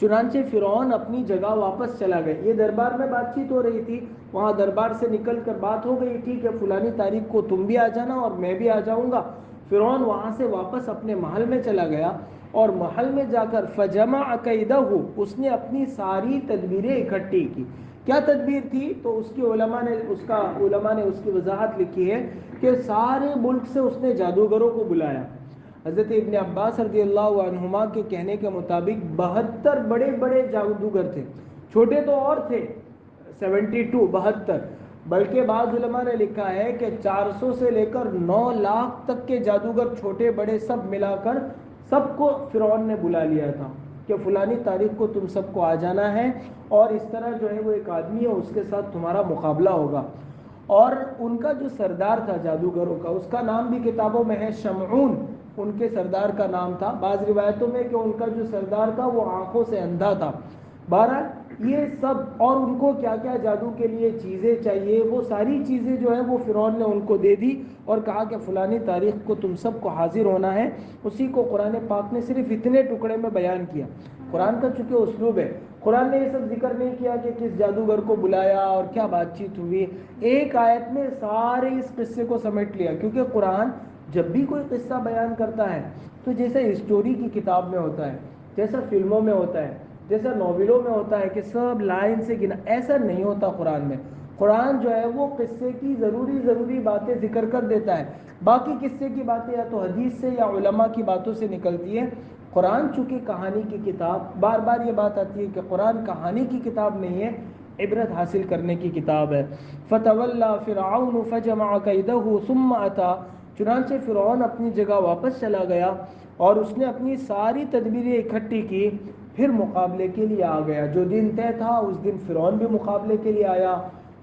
چنانچہ فرعون اپنی جگہ واپس چلا گیا. یہ دربار میں بات چیت ہو رہی تھی، وہاں دربار سے نکل کر بات ہو گئی تھی کہ فلانی تاریخ کو تم بھی آ جانا اور میں بھی آ جاؤں گا. فرعون وہاں سے واپس اپنے محل میں چلا گیا، اور محل میں جا کر فَجَمَعَ كَيْدَهُ، اس نے اپنی ساری تدبیریں اکٹھی کی. کیا تدبیر تھی؟ تو اس کی علماء نے اس کی وضاحت لکھی ہے کہ سارے ملک سے اس نے جادوگروں کو بلایا. حضرت ابن عباس رضی اللہ عنہما کے کہنے کے مطابق 72 بڑے بڑے جادوگر تھے، چھوٹے تو اور تھے 72، بلکہ بعض علماء نے لکھا ہے کہ 400 سے لے کر 9 لاکھ تک کے جادوگر، چھوٹے بڑے سب ملا کر سب کو فرعون نے بلا لیا تھا کہ فلانی تاریخ کو تم سب کو آ جانا ہے، اور اس طرح جو ہے وہ ایک آدمی ہے اس کے ساتھ تمہارا مقابلہ ہوگا. اور ان کا جو سردار تھا جادوگروں کا، اس کا نام بھی کتابوں میں ہے شمعون، ان کے سردار کا نام تھا، بعض روایتوں میں کہ ان کا جو سردار تھا وہ آنکھوں سے اندھا تھا۔ بہرحال یہ سب، اور ان کو کیا کیا جادو کے لیے چیزیں چاہیے، وہ ساری چیزیں جو ہے وہ فرعون نے ان کو دے دی اور کہا کہ فلانی تاریخ کو تم سب کو حاضر ہونا ہے۔ اسی کو قرآن پاک نے صرف اتنے ٹکڑے میں بیان کیا۔ قرآن کا چونکہ اسلوب ہے، قرآن نے یہ سب ذکر نہیں کیا کہ کس جادوگر کو بلایا اور کیا بات چیت ہوئی، ایک آیت میں سارے اس قصے کو سمیٹ لیا، کیونکہ قرآن جب بھی کوئی قصہ بیان کرتا ہے تو جیسے ہسٹوری کی کتاب میں ہوتا ہے، جیسا فلموں میں ہوتا ہے، جیسا ناولوں میں ہوتا ہے کہ سب لائن سے گنا، ایسا نہیں ہوتا قرآن میں۔ قرآن جو ہے وہ قصے کی ضروری باتیں ذکر کر دیتا ہے، باقی قصے کی باتیں یا تو حدیث سے یا علماء کی باتوں سے نکلتی ہے۔ قرآن چونکہ کہانی کی کتاب، بار بار یہ بات آتی ہے کہ قرآن کہانی کی کتاب نہیں ہے، عبرت حاصل کرنے کی کتاب ہے۔ فتولی فرعون فجمع کیدہ ثم اتی، چنانچہ فرعون اپنی جگہ واپس چلا گیا اور اس نے اپنی ساری تدبیریں اکٹھی کی، پھر مقابلے کے لیے آ گیا۔ جو دن طے تھا اس دن فرعون بھی مقابلے کے لیے آیا،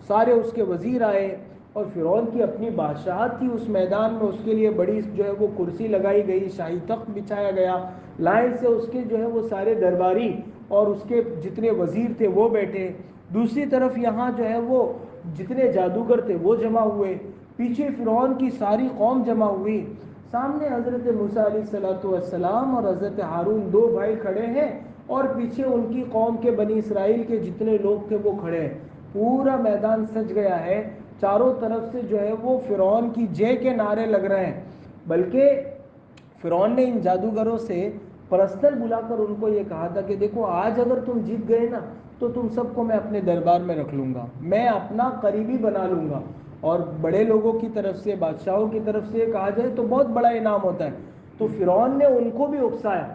سارے اس کے وزیر آئے، اور فرعون کی اپنی بادشاہت تھی اس میدان میں، اس کے لیے بڑی جو ہے وہ کرسی لگائی گئی، شاہی تخت بچھایا گیا، لائن سے اس کے جو ہے وہ سارے درباری اور اس کے جتنے وزیر تھے وہ بیٹھے، دوسری طرف یہاں جو ہے وہ جتنے جادوگر تھے وہ جمع ہوئے، پیچھے فرعون کی ساری قوم جمع ہوئی، سامنے حضرت موسیٰ علیہ السلام اور حضرت ہارون دو بھائی کھڑے ہیں، اور پیچھے ان کی قوم کے بنی اسرائیل کے جتنے لوگ تھے وہ کھڑے ہیں۔ پورا میدان سج گیا ہے، چاروں طرف سے جو ہے وہ فرعون کی جے کے نعرے لگ رہے ہیں، بلکہ فرعون نے ان جادوگروں سے پرسنل بلا کر ان کو یہ کہا تھا کہ دیکھو آج اگر تم جیت گئے نا تو تم سب کو میں اپنے دربار میں رکھ لوں گا، میں اپنا قریبی بنا لوں گا، اور بڑے لوگوں کی طرف سے، بادشاہوں کی طرف سے کہا جائے تو بہت بڑا انعام ہوتا ہے۔ تو فرعون نے ان کو بھی اکسایا،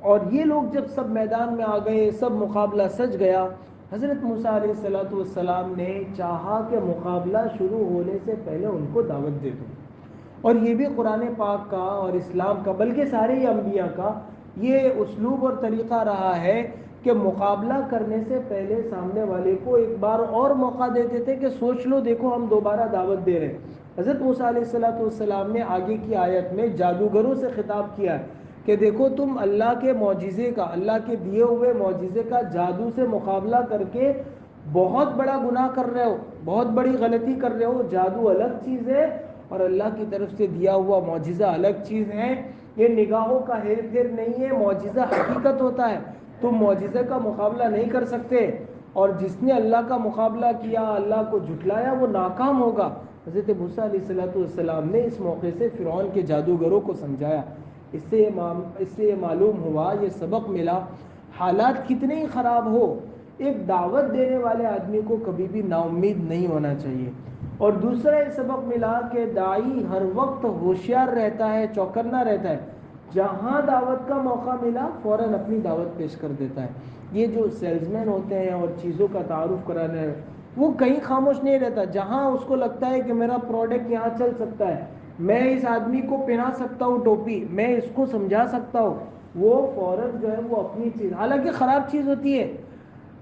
اور یہ لوگ جب سب میدان میں آ گئے، سب مقابلہ سج گیا، حضرت موسیٰ علیہ السلام نے چاہا کہ مقابلہ شروع ہونے سے پہلے ان کو دعوت دے دو، اور یہ بھی قرآن پاک کا اور اسلام کا، بلکہ سارے ہی انبیاء کا یہ اسلوب اور طریقہ رہا ہے کہ مقابلہ کرنے سے پہلے سامنے والے کو ایک بار اور موقع دیتے تھے کہ سوچ لو، دیکھو ہم دوبارہ دعوت دے رہے ہیں۔ حضرت موسیٰ علیہ السلام نے آگے کی آیت میں جادوگروں سے خطاب کیا ہے کہ دیکھو تم اللہ کے معجزے کا، اللہ کے دیے ہوئے معجزے کا جادو سے مقابلہ کر کے بہت بڑا گناہ کر رہے ہو، بہت بڑی غلطی کر رہے ہو، جادو الگ چیز ہے اور اللہ کی طرف سے دیا ہوا معجزہ الگ چیز ہے، یہ نگاہوں کا ہیر پھیر نہیں ہے، معجزہ حقیقت ہوتا ہے، تم معجزے کا مقابلہ نہیں کر سکتے، اور جس نے اللہ کا مقابلہ کیا، اللہ کو جھٹلایا، وہ ناکام ہوگا۔ حضرت موسیٰ علیہ السلام نے اس موقع سے فرعون کے جادوگروں کو سمجھایا۔ اس سے یہ معلوم ہوا، یہ سبق ملا، حالات کتنے ہی خراب ہو، ایک دعوت دینے والے آدمی کو کبھی بھی نا امید نہیں ہونا چاہیے۔ اور دوسرا یہ سبق ملا کہ داعی ہر وقت ہوشیار رہتا ہے، چوکنا رہتا ہے، جہاں دعوت کا موقع ملا فوراً اپنی دعوت پیش کر دیتا ہے۔ یہ جو سیلز مین ہوتے ہیں اور چیزوں کا تعارف کرانا ہے، وہ کہیں خاموش نہیں رہتا، جہاں اس کو لگتا ہے کہ میرا پروڈکٹ یہاں چل سکتا ہے، میں اس آدمی کو پہنا سکتا ہوں ٹوپی، میں اس کو سمجھا سکتا ہوں، وہ فوراً جو ہے وہ اپنی چیز، حالانکہ خراب چیز ہوتی ہے،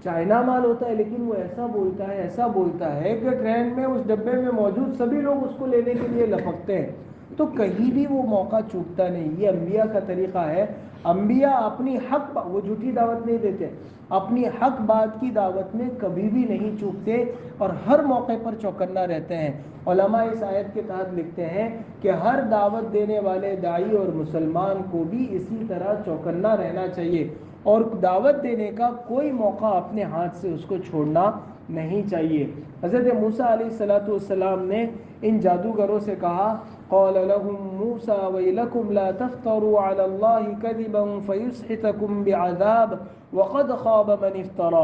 چائنا مال ہوتا ہے، لیکن وہ ایسا بولتا ہے کہ ٹرین میں اس ڈبے میں موجود سبھی لوگ اس کو لینے کے لیے لپکتے ہیں، تو کہیں بھی وہ موقع چوکتا نہیں۔ یہ انبیاء کا طریقہ ہے، انبیاء اپنی حق، وہ جھوٹی دعوت نہیں دیتے، اپنی حق بات کی دعوت میں کبھی بھی نہیں چوکتے اور ہر موقع پر چوکنا رہتے ہیں۔ علماء اس آیت کے تحت لکھتے ہیں کہ ہر دعوت دینے والے داعی اور مسلمان کو بھی اسی طرح چوکنا رہنا چاہیے، اور دعوت دینے کا کوئی موقع اپنے ہاتھ سے اس کو چھوڑنا نہیں چاہیے۔ حضرت موسیٰ علیہ السلام نے ان جادوگروں سے کہا، قال لهم موسى ويلكم لا تفتروا على الله كذبا فيسحتكم بعذاب وقد خاب من افترى۔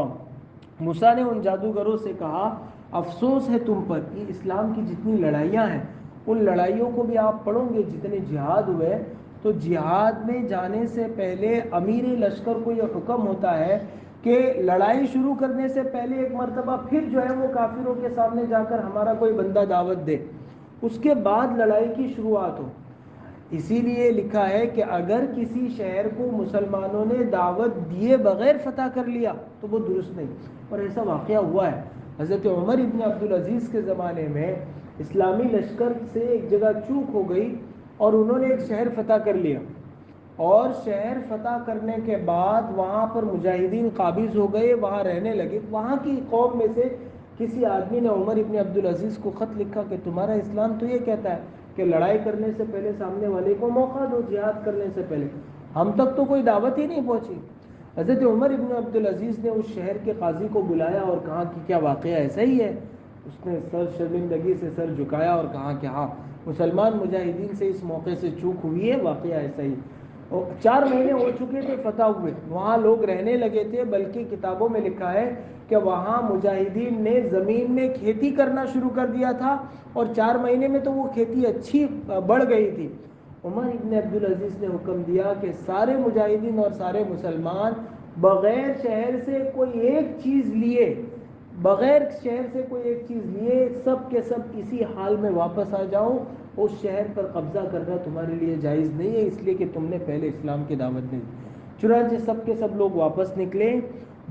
موسیٰ نے ان جادوگروں سے کہا، افسوس ہے تم پر، یہ اسلام کی جتنی لڑائیاں ہیں ان لڑائیوں کو بھی آپ پڑھو گے، جتنے جہاد ہوئے تو جہاد میں جانے سے پہلے امیر لشکر کو یہ حکم ہوتا ہے کہ لڑائی شروع کرنے سے پہلے ایک مرتبہ پھر جو ہے وہ کافروں کے سامنے جا کر ہمارا کوئی بندہ دعوت دے، اس کے بعد لڑائی کی شروعات ہو۔ اسی لیے لکھا ہے کہ اگر کسی شہر کو مسلمانوں نے دعوت دیے بغیر فتح کر لیا تو وہ درست نہیں، اور ایسا واقعہ ہوا ہے۔ حضرت عمر ابن عبدالعزیز کے زمانے میں اسلامی لشکر سے ایک جگہ چوک ہو گئی اور انہوں نے ایک شہر فتح کر لیا، اور شہر فتح کرنے کے بعد وہاں پر مجاہدین قابض ہو گئے، وہاں رہنے لگے۔ وہاں کی قوم میں سے کسی آدمی نے عمر ابن عبدالعزیز کو خط لکھا کہ تمہارا اسلام تو یہ کہتا ہے کہ لڑائی کرنے سے پہلے سامنے والے کو موقع دو، جہاد کرنے سے پہلے، ہم تک تو کوئی دعوت ہی نہیں پہنچی۔ حضرت عمر ابن عبدالعزیز نے اس شہر کے قاضی کو بلایا اور کہا کہ کیا واقعہ ایسا ہی ہے؟ اس نے سر شرمندگی سے سر جھکایا اور کہا کہ ہاں، مسلمان مجاہدین سے اس موقع سے چوک ہوئی ہے، واقعہ ایسا ہی۔ 4 مہینے ہو چکے تھے فتح ہوئے، وہاں لوگ رہنے لگے تھے، بلکہ کتابوں میں لکھا ہے کہ وہاں مجاہدین نے زمین میں کھیتی کرنا شروع کر دیا تھا، اور 4 مہینے میں تو وہ کھیتی اچھی بڑھ گئی تھی۔ عمر ابن عبدالعزیز نے حکم دیا کہ سارے مجاہدین اور سارے مسلمان بغیر شہر سے کوئی ایک چیز لیے، بغیر شہر سے کوئی ایک چیز لیے، سب کے سب اسی حال میں واپس آ جاؤ، اس شہر پر قبضہ کرنا تمہارے لیے جائز نہیں ہے، اس لیے کہ تم نے پہلے اسلام کی دعوت نہیں دی۔ چنانچہ سب کے سب لوگ واپس نکلے،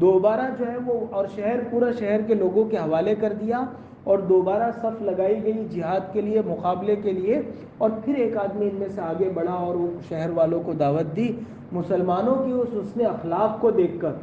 دوبارہ جو ہے وہ، اور شہر پورا شہر کے لوگوں کے حوالے کر دیا، اور دوبارہ صف لگائی گئی جہاد کے لیے، مقابلے کے لیے، اور پھر ایک آدمی ان میں سے آگے بڑھا اور وہ شہر والوں کو دعوت دی مسلمانوں کی اس حسن اخلاق کو دیکھ کر۔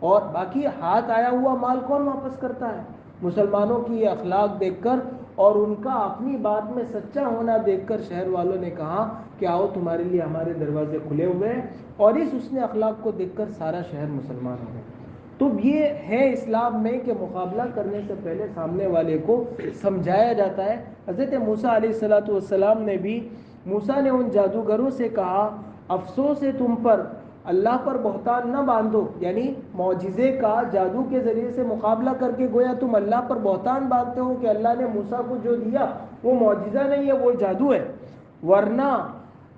اور باقی ہاتھ آیا ہوا مال کون واپس کرتا ہے؟ مسلمانوں کی یہ اخلاق دیکھ کر اور ان کا اپنی بات میں سچا ہونا دیکھ کر شہر والوں نے کہا کہ آؤ، تمہارے لیے ہمارے دروازے کھلے ہوئے ہیں، اور اس حسن اخلاق کو دیکھ کر سارا شہر مسلمان ہو گیا۔ تو یہ ہے اسلام میں کہ مقابلہ کرنے سے پہلے سامنے والے کو سمجھایا جاتا ہے۔ حضرت موسیٰ علیہ السلام نے بھی، موسیٰ نے ان جادوگروں سے کہا افسوس ہے تم پر، اللہ پر بہتان نہ باندھو، یعنی معجزے کا جادو کے ذریعے سے مقابلہ کر کے گویا تم اللہ پر بہتان باندھتے ہو کہ اللہ نے موسیٰ کو جو دیا وہ معجزہ نہیں ہے، وہ جادو ہے، ورنہ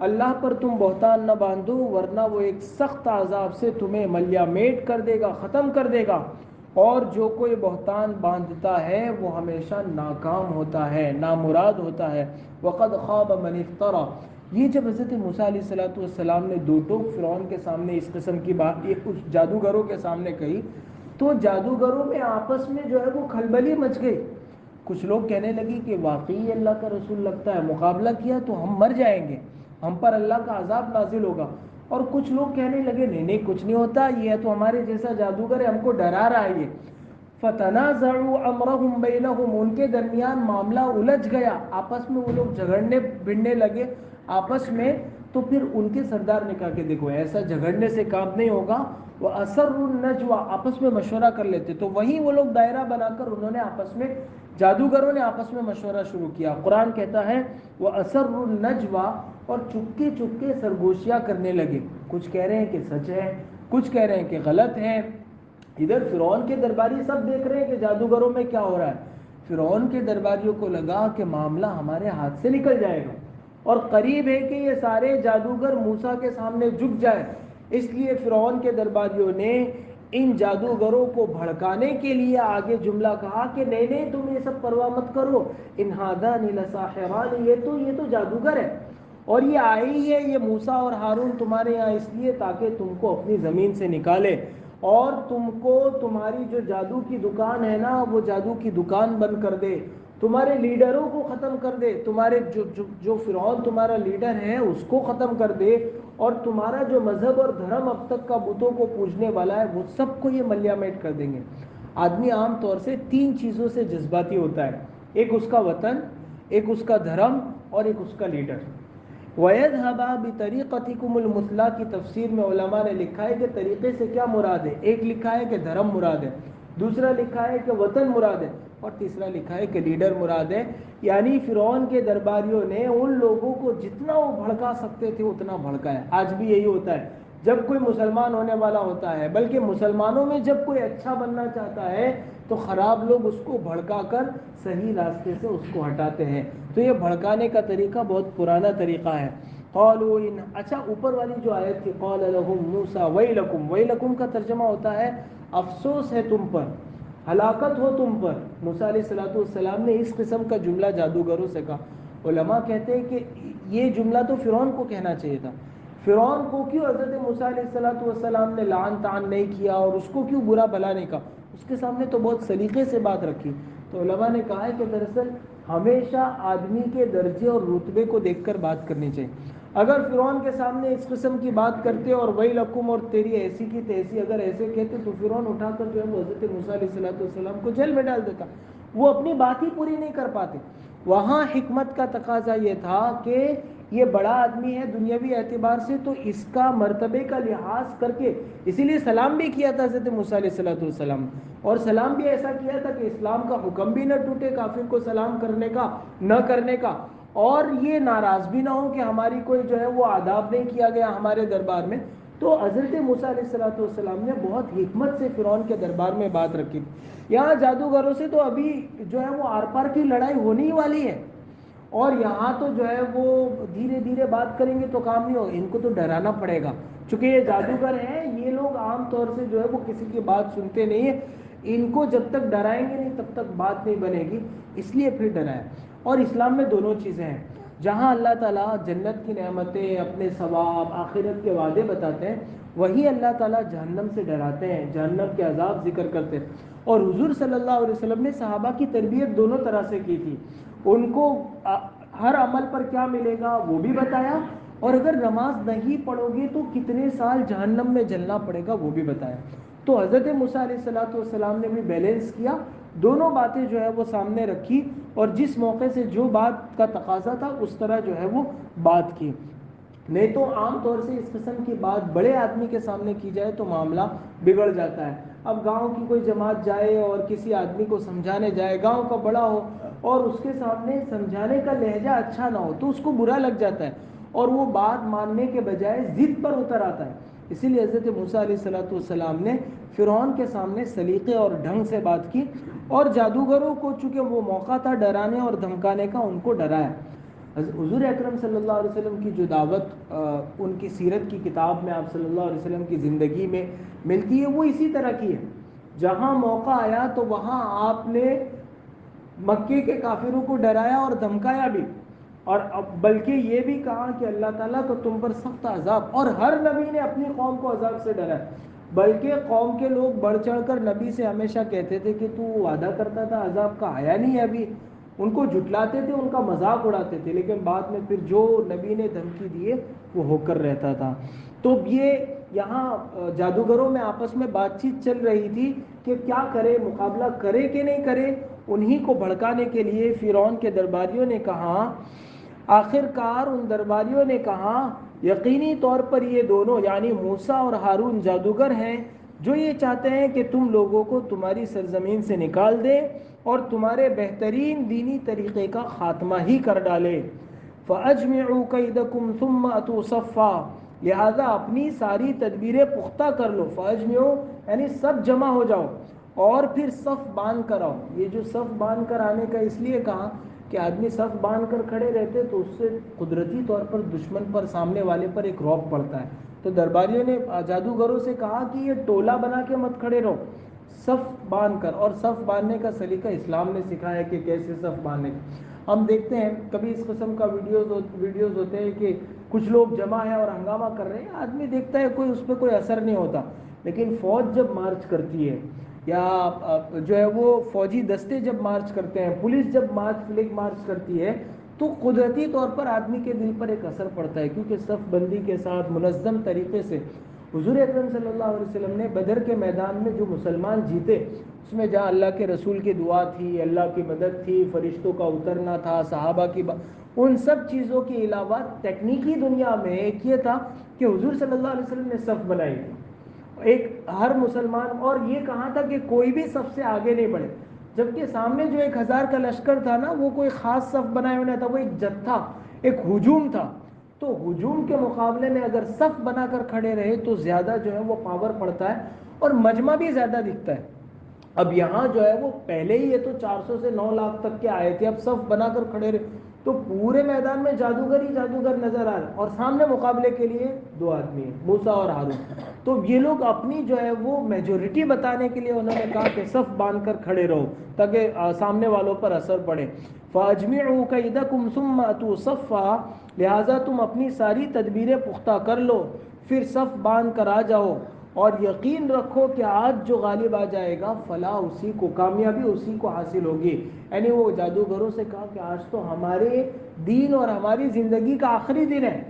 اللہ پر تم بہتان نہ باندھو، ورنہ وہ ایک سخت عذاب سے تمہیں ملیا میٹ کر دے گا، ختم کر دے گا، اور جو کوئی بہتان باندھتا ہے وہ ہمیشہ ناکام ہوتا ہے، نامراد ہوتا ہے۔ وقد خواب من افترا۔ یہ جب حضرت موسیٰ علیہ السلام نے دو ٹوک فرعون کے سامنے اس قسم کی بات اس جادوگروں کے سامنے کہی، تو جادوگروں میں آپس میں جو ہے وہ کھلبلی مچ گئی۔ کچھ لوگ کہنے لگی کہ واقعی اللہ کا رسول لگتا ہے، مقابلہ کیا تو ہم مر جائیں گے، ہم پر اللہ کا عذاب نازل ہوگا۔ اور کچھ لوگ کہنے لگے نہیں نہیں، کچھ نہیں ہوتا، یہ تو ہمارے جیسا جادوگر ہے، ہم کو ڈرا رہا ہے یہ۔ فتنازعوا امرهم بینہم، ان کے درمیان معاملہ الجھ گیا، آپس میں وہ لوگ جھگڑنے بھڑنے لگے آپس میں۔ تو پھر ان کے سردار نے کہا کہ دیکھو ایسا جھگڑنے سے کام نہیں ہوگا، وَأَسَرُّوا النَّجْوَىٰ، آپس میں مشورہ کر لیتے۔ تو وہیں وہ لوگ دائرہ بنا کر انہوں نے آپس میں، جادوگروں نے آپس میں مشورہ شروع کیا۔ قرآن کہتا ہے وَأَسَرُّوا النَّجْوَىٰ، اور چپکے چپکے سرگوشیاں کرنے لگے، کچھ کہہ رہے ہیں کہ سچ ہے، کچھ کہہ رہے ہیں کہ غلط ہے۔ ادھر فرعون کے درباری سب دیکھ رہے ہیں کہ جادوگروں میں کیا ہو رہا ہے۔ فرعون کے درباریوں کو لگا کہ معاملہ ہمارے ہاتھ سے نکل جائے گا، اور قریب ہے کہ یہ سارے جادوگر موسیٰ کے سامنے جھک جائیں، اس لیے فرعون کے درباریوں نے ان جادوگروں کو بھڑکانے کے لیے آگے جملہ کہا کہ نہیں نہیں، تم یہ سب پرواہ مت کرو، ان ھذان لساحران، یہ تو جادوگر ہے، اور یہ آئی ہی ہے یہ موسیٰ اور ہارون تمہارے یہاں اس لیے تاکہ تم کو اپنی زمین سے نکالے، اور تم کو تمہاری جو جادو کی دکان ہے نا وہ جادو کی دکان بند کر دے، تمہارے لیڈروں کو ختم کر دے، تمہارے جو فرعون تمہارا لیڈر ہے اس کو ختم کر دے، اور تمہارا جو مذہب اور دھرم اب تک کا بتوں کو پوجنے والا ہے وہ سب کو یہ ملیا میٹ کر دیں گے۔ آدمی عام طور سے 3 چیزوں سے جذباتی ہوتا ہے، ایک اس کا وطن، ایک اس کا دھرم، اور ایک اس کا لیڈر۔ وَيَذْهَبَا بِطَرِيقَتِكُمُ الْمُثْلَىٰ کی تفسیر میں علماء نے لکھا ہے کہ طریقے سے کیا مراد ہے، ایک لکھا ہے کہ دھرم مراد ہے، دوسرا لکھا ہے کہ وطن مراد ہے، اور تیسرا لکھا ہے کہ لیڈر مراد ہے۔ یعنی فرعون کے درباریوں نے ان لوگوں کو جتنا وہ بھڑکا سکتے تھے اتنا بھڑکایا۔ آج بھی یہی ہوتا ہے جب کوئی مسلمان ہونے والا ہوتا ہے، بلکہ مسلمانوں میں جب کوئی اچھا بننا چاہتا ہے تو خراب لوگ اس کو بھڑکا کر صحیح راستے سے اس کو ہٹاتے ہیں۔ تو یہ بھڑکانے کا طریقہ بہت پرانا طریقہ ہے۔ قالوا ان، اچھا اوپر والی جو آیت تھی قال لهم موسیٰ ویلکم، ویلکم کا ترجمہ ہوتا ہے افسوس ہے تم پر، ہلاکت ہو تم پر۔ موسیٰ علیہ السلام نے اس قسم کا جملہ جادوگروں سے کہا۔ علماء کہتے ہیں کہ یہ جملہ تو فرعون کو کہنا چاہیے تھا، فرعون کو کیوں حضرت موسیٰ علیہ السلام نے لعن طعن نہیں کیا اور اس کو کیوں برا بھلا نہیں کہا؟ اس کے سامنے تو بہت سلیقے سے بات رکھی. تو علماء نے کہا ہے کہ دراصل ہمیشہ آدمی کے درجے اور رتبے کو دیکھ کر بات کرنی چاہیے. اگر فرعون کے سامنے اس قسم کی بات کرتے اور وہی لکم اور تیری ایسی کی تیسی اگر ایسے کہتے تو فرعون اٹھا کر جو ہے وہ حضرت موسیٰ علیہ السلام کو جیل میں ڈال دیتا. وہ اپنی بات ہی پوری نہیں کر پاتے. وہاں حکمت کا تقاضا یہ تھا کہ یہ بڑا آدمی ہے دنیاوی اعتبار سے تو اس کا مرتبے کا لحاظ کر کے اسی لیے سلام بھی کیا تھا حضرت موسیٰ علیہ السلام. اور سلام بھی ایسا کیا تھا کہ اسلام کا حکم بھی نہ ٹوٹے کافر کو سلام کرنے کا نہ کرنے کا, اور یہ ناراض بھی نہ ہو کہ ہماری کوئی جو ہے وہ آداب نہیں کیا گیا ہمارے دربار میں. تو حضرت موسیٰ علیہ السلام نے بہت حکمت سے فرعون کے دربار میں بات رکھی. یہاں جادوگروں سے تو ابھی جو ہے وہ آر پار کی لڑائی ہونے ہی والی ہے, اور یہاں تو جو ہے وہ دھیرے دھیرے بات کریں گے تو کام نہیں ہوگا. ان کو تو ڈرانا پڑے گا چونکہ یہ جادوگر ہیں. یہ لوگ عام طور سے جو ہے وہ کسی کی بات سنتے نہیں ہیں. ان کو جب تک ڈرائیں گے نہیں تب تک بات نہیں بنے گی, اس لیے پھر ڈرائیں. اور اسلام میں دونوں چیزیں ہیں. جہاں اللہ تعالیٰ جنت کی نعمتیں اپنے ثواب آخرت کے وعدے بتاتے ہیں وہی اللہ تعالیٰ جہنم سے ڈراتے ہیں, جہنم کے عذاب ذکر کرتے ہیں. اور حضور صلی اللہ علیہ وسلم نے صحابہ کی تربیت دونوں طرح سے کی تھی. ان کو ہر عمل پر کیا ملے گا وہ بھی بتایا, اور اگر نماز نہیں پڑھو گے تو کتنے سال جہنم میں جلنا پڑے گا وہ بھی بتایا. تو حضرت موسیٰ علیہ السلام نے بھی بیلنس کیا, دونوں باتیں جو ہے وہ سامنے رکھی, اور جس موقع سے جو بات کا تقاضا تھا اس طرح جو ہے وہ بات کی. نہیں تو عام طور سے اس قسم کی بات بڑے آدمی کے سامنے کی جائے تو معاملہ بگڑ جاتا ہے. اب گاؤں کی کوئی جماعت جائے اور کسی آدمی کو سمجھانے جائے, گاؤں کا بڑا ہو اور اس کے سامنے سمجھانے کا لہجہ اچھا نہ ہو تو اس کو برا لگ جاتا ہے, اور وہ بات ماننے کے بجائے ضد پر اتر آتا ہے. اسی لیے حضرت موسیٰ علیہ السلام نے فرعون کے سامنے سلیقے اور ڈھنگ سے بات کی, اور جادوگروں کو چونکہ وہ موقع تھا ڈرانے اور دھمکانے کا ان کو ڈرایا. حضور اکرم صلی اللہ علیہ وسلم کی جو دعوت ان کی سیرت کی کتاب میں آپ صلی اللہ علیہ وسلم کی زندگی میں ملتی ہے وہ اسی طرح کی ہے. جہاں موقع آیا تو وہاں آپ نے مکے کے کافروں کو ڈرایا اور دھمکایا بھی, اور بلکہ یہ بھی کہا کہ اللہ تعالیٰ تو تم پر سخت عذاب, اور ہر نبی نے اپنی قوم کو عذاب سے ڈرایا. بلکہ قوم کے لوگ بڑھ چڑھ کر نبی سے ہمیشہ کہتے تھے کہ تو وعدہ کرتا تھا عذاب کا, آیا نہیں ہے ابھی. ان کو جھٹلاتے تھے, ان کا مذاق اڑاتے تھے, لیکن بعد میں پھر جو نبی نے دھمکی دیے وہ ہو کر رہتا تھا. تو یہ یہاں جادوگروں میں آپس میں بات چیت چل رہی تھی کہ کیا کرے, مقابلہ کرے کہ نہیں کرے. انہی کو بھڑکانے کے لیے فرعون کے درباریوں نے کہا, آخر کار ان درباریوں نے کہا یقینی طور پر یہ دونوں یعنی موسیٰ اور ہارون جادوگر ہیں جو یہ چاہتے ہیں کہ تم لوگوں کو تمہاری سرزمین سے نکال دیں اور تمہارے بہترین دینی طریقے کا خاتمہ ہی کر ڈالے. فَأَجْمِعُوا كَيْدَكُمْ ثُمَّ أَتُوا صَفًّا, لہذا اپنی ساری تدبیریں پختہ کر لو. فَأَجْمِعُوا یعنی سب جمع ہو جاؤ اور پھر صف باندھ کر آؤ. یہ جو صف باندھ کر آنے کا اس لیے کہا کہ آدمی صف باندھ کر کھڑے رہتے تو اس سے قدرتی طور پر دشمن پر سامنے والے پر ایک رعب پڑتا ہے. تو درباریوں نے جادوگروں سے کہا کہ یہ ٹولہ بنا کے مت کھڑے رہو, صف باندھ کر. اور صف باندھنے کا سلیقہ اسلام نے سکھایا کہ کیسے صف باندھنے. ہم دیکھتے ہیں کبھی اس قسم کا ویڈیوز ہوتے ہیں کہ کچھ لوگ جمع ہیں اور ہنگامہ کر رہے ہیں, آدمی دیکھتا ہے کوئی اس پہ کوئی اثر نہیں ہوتا, لیکن فوج جب مارچ کرتی ہے یا جو ہے وہ فوجی دستے جب مارچ کرتے ہیں, پولیس جب فلیگ مارچ کرتی ہے تو قدرتی طور پر آدمی کے دل پر ایک اثر پڑتا ہے, کیونکہ صف بندی کے ساتھ منظم طریقے سے حضور اکرم صلی اللہ علیہ وسلم نے بدر کے میدان میں جو مسلمان جیتے اس میں جہاں اللہ کے رسول کی دعا تھی, اللہ کی مدد تھی, فرشتوں کا اترنا تھا, صحابہ کی ان سب چیزوں کے علاوہ تکنیکی دنیا میں ایک یہ تھا کہ حضور صلی اللہ علیہ وسلم نے صف بنائی تھی ایک ہر مسلمان, اور یہ کہا تھا کہ کوئی بھی صف سے آگے نہیں بڑھے. جبکہ سامنے جو 1000 کا لشکر تھا نا وہ کوئی خاص صف بنائے ہوئے نہ تھا, وہ ایک جتھا ایک ہجوم تھا. تو ہجوم کے مقابلے میں اگر صف بنا کر کھڑے رہے تو زیادہ جو ہے وہ پاور پڑتا ہے اور مجمع بھی زیادہ دکھتا ہے. اب یہاں جو ہے وہ پہلے ہی یہ تو 400 سے 9 لاکھ تک کے آئے تھے, اب صف بنا کر کھڑے رہے تو پورے میدان میں جادوگر ہی جادوگر نظر آ رہے, اور سامنے مقابلے کے لیے 2 آدمی ہیں, موسیٰ اور ہارون. تو یہ لوگ اپنی جو ہے وہ میجورٹی بتانے کے لیے انہوں نے کہا کہ صف باندھ کر کھڑے رہو تاکہ سامنے والوں پر اثر پڑے. فَأَجْمِعُوا كَيْدَكُمْ ثُمَّ أَتُوا صَفًّا, لہٰذا تم اپنی ساری تدبیریں پختہ کر لو پھر صف باندھ کر آ جاؤ اور یقین رکھو کہ آج جو غالب آ جائے گا فلاح اسی کو، کامیابی اسی کو حاصل ہوگی. یعنی وہ جادوگروں سے کہا کہ آج تو ہمارے دین اور ہماری زندگی کا آخری دن ہے،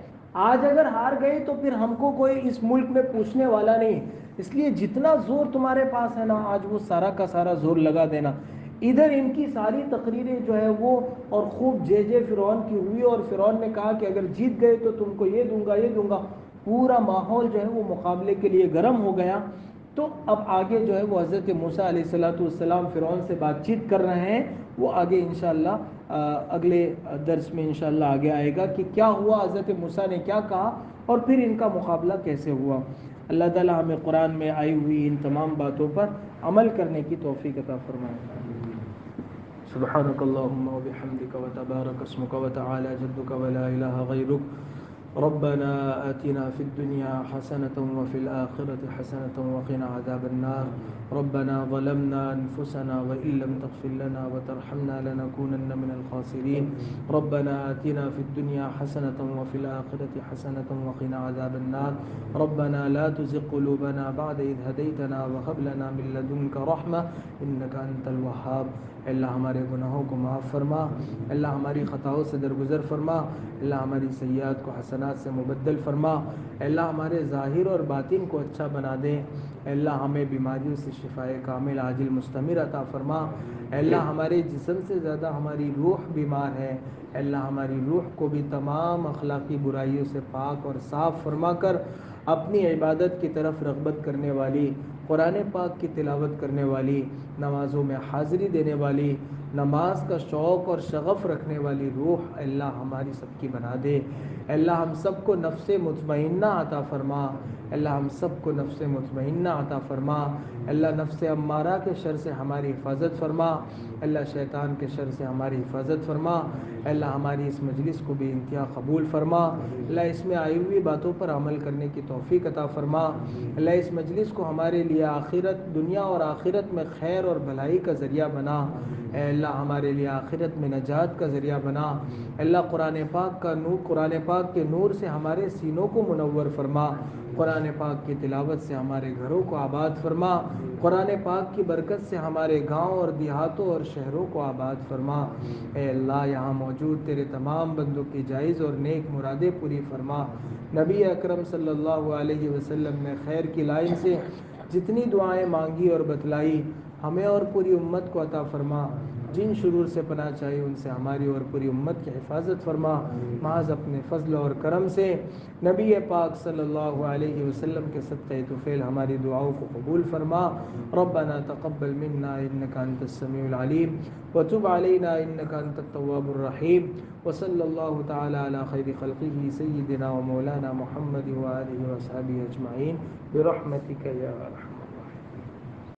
آج اگر ہار گئے تو پھر ہم کو کوئی اس ملک میں پوچھنے والا نہیں، اس لیے جتنا زور تمہارے پاس ہے نا آج وہ سارا کا سارا زور لگا دینا. ادھر ان کی ساری تقریریں جو ہے وہ اور خوب جے فرعون کی ہوئی، اور فرعون نے کہا کہ اگر جیت گئے تو تم کو یہ دوں گا یہ دوں گا. پورا ماحول جو ہے وہ مقابلے کے لیے گرم ہو گیا. تو اب آگے جو ہے وہ حضرت موسیٰ علیہ السلام فرعون سے بات چیت کر رہے ہیں، وہ آگے انشاءاللہ اگلے درس میں انشاءاللہ آگے آئے گا کہ کیا ہوا، حضرت موسیٰ نے کیا کہا اور پھر ان کا مقابلہ کیسے ہوا. اللہ تعالی ہمیں قرآن میں آئی ہوئی ان تمام باتوں پر عمل کرنے کی توفیق عطا فرمائے. سبحانک اللہم و بحمدک و تبارک اسمک و تعالی جدک و لا الہ غیرک. ربنا آتنا في الدنيا حسنة وفي الآخرة حسنة وقنا عذاب النار. ربنا ظلمنا أنفسنا وإن لم تغفر لنا وترحمنا لنكونن من الخاسرين. ربنا آتنا في الدنيا حسنة وفي الآخرة حسنة وقنا عذاب النار. ربنا لا تزغ قلوبنا بعد إذ هديتنا وهب لنا من لدنك رحمة إنك أنت الوهاب. اللہ ہمارے گناہوں کو معاف فرما، اللہ ہماری خطاؤں سے درگزر فرما، اللہ ہماری سیئات کو حسنات سے مبدل فرما، اللہ ہمارے ظاہر اور باطن کو اچھا بنا دے. اللہ ہمیں بیماریوں سے شفائے کامل عاجل مستمر عطا فرما. اللہ ہمارے جسم سے زیادہ ہماری روح بیمار ہے، اللہ ہماری روح کو بھی تمام اخلاقی برائیوں سے پاک اور صاف فرما کر اپنی عبادت کی طرف رغبت کرنے والی، قرآن پاک کی تلاوت کرنے والی، نمازوں میں حاضری دینے والی، نماز کا شوق اور شغف رکھنے والی روح اللہ ہماری سب کی بنا دے. اللہ ہم سب کو نفس مطمئنہ عطا فرما، اللہ ہم سب کو نفس مطمئنہ عطا فرما. اللہ نفس امارہ کے شر سے ہماری حفاظت فرما، اللہ شیطان کے شر سے ہماری حفاظت فرما. اللہ ہماری اس مجلس کو بھی انتہا قبول فرما، اللہ اس میں آئی ہوئی باتوں پر عمل کرنے کی توفیق عطا فرما. اللہ اس مجلس کو ہمارے لیے آخرت، دنیا اور آخرت میں خیر اور بھلائی کا ذریعہ بنا. اے اللہ ہمارے لیے آخرت میں نجات کا ذریعہ بنا. اللہ قرآن پاک کا نور، قرآن پاک کے نور سے ہمارے سینوں کو منور فرما، قرآن پاک کی تلاوت سے ہمارے گھروں کو آباد فرما، قرآن پاک کی برکت سے ہمارے گاؤں اور دیہاتوں اور شہروں کو آباد فرما. اے اللہ یہاں موجود تیرے تمام بندوں کی جائز اور نیک مرادیں پوری فرما. نبی اکرم صلی اللہ علیہ وسلم نے خیر کی لائن سے جتنی دعائیں مانگی اور بتلائی ہمیں اور پوری امت کو عطا فرما. جن شرور سے پناہ چاہیے ان سے ہماری اور پوری امت کی حفاظت فرما. محض اپنے فضل اور کرم سے نبی پاک صلی اللہ علیہ وسلم کے صدقہ طفیل ہماری دعاؤں کو قبول فرما. ربنا تقبل منا انك انت السميع العليم وتب علينا انك انت التواب الرحيم. وصلى الله تعالى على خير خلقه سيدنا ومولانا محمد وآله وصحبه اجمعين برحمتك يا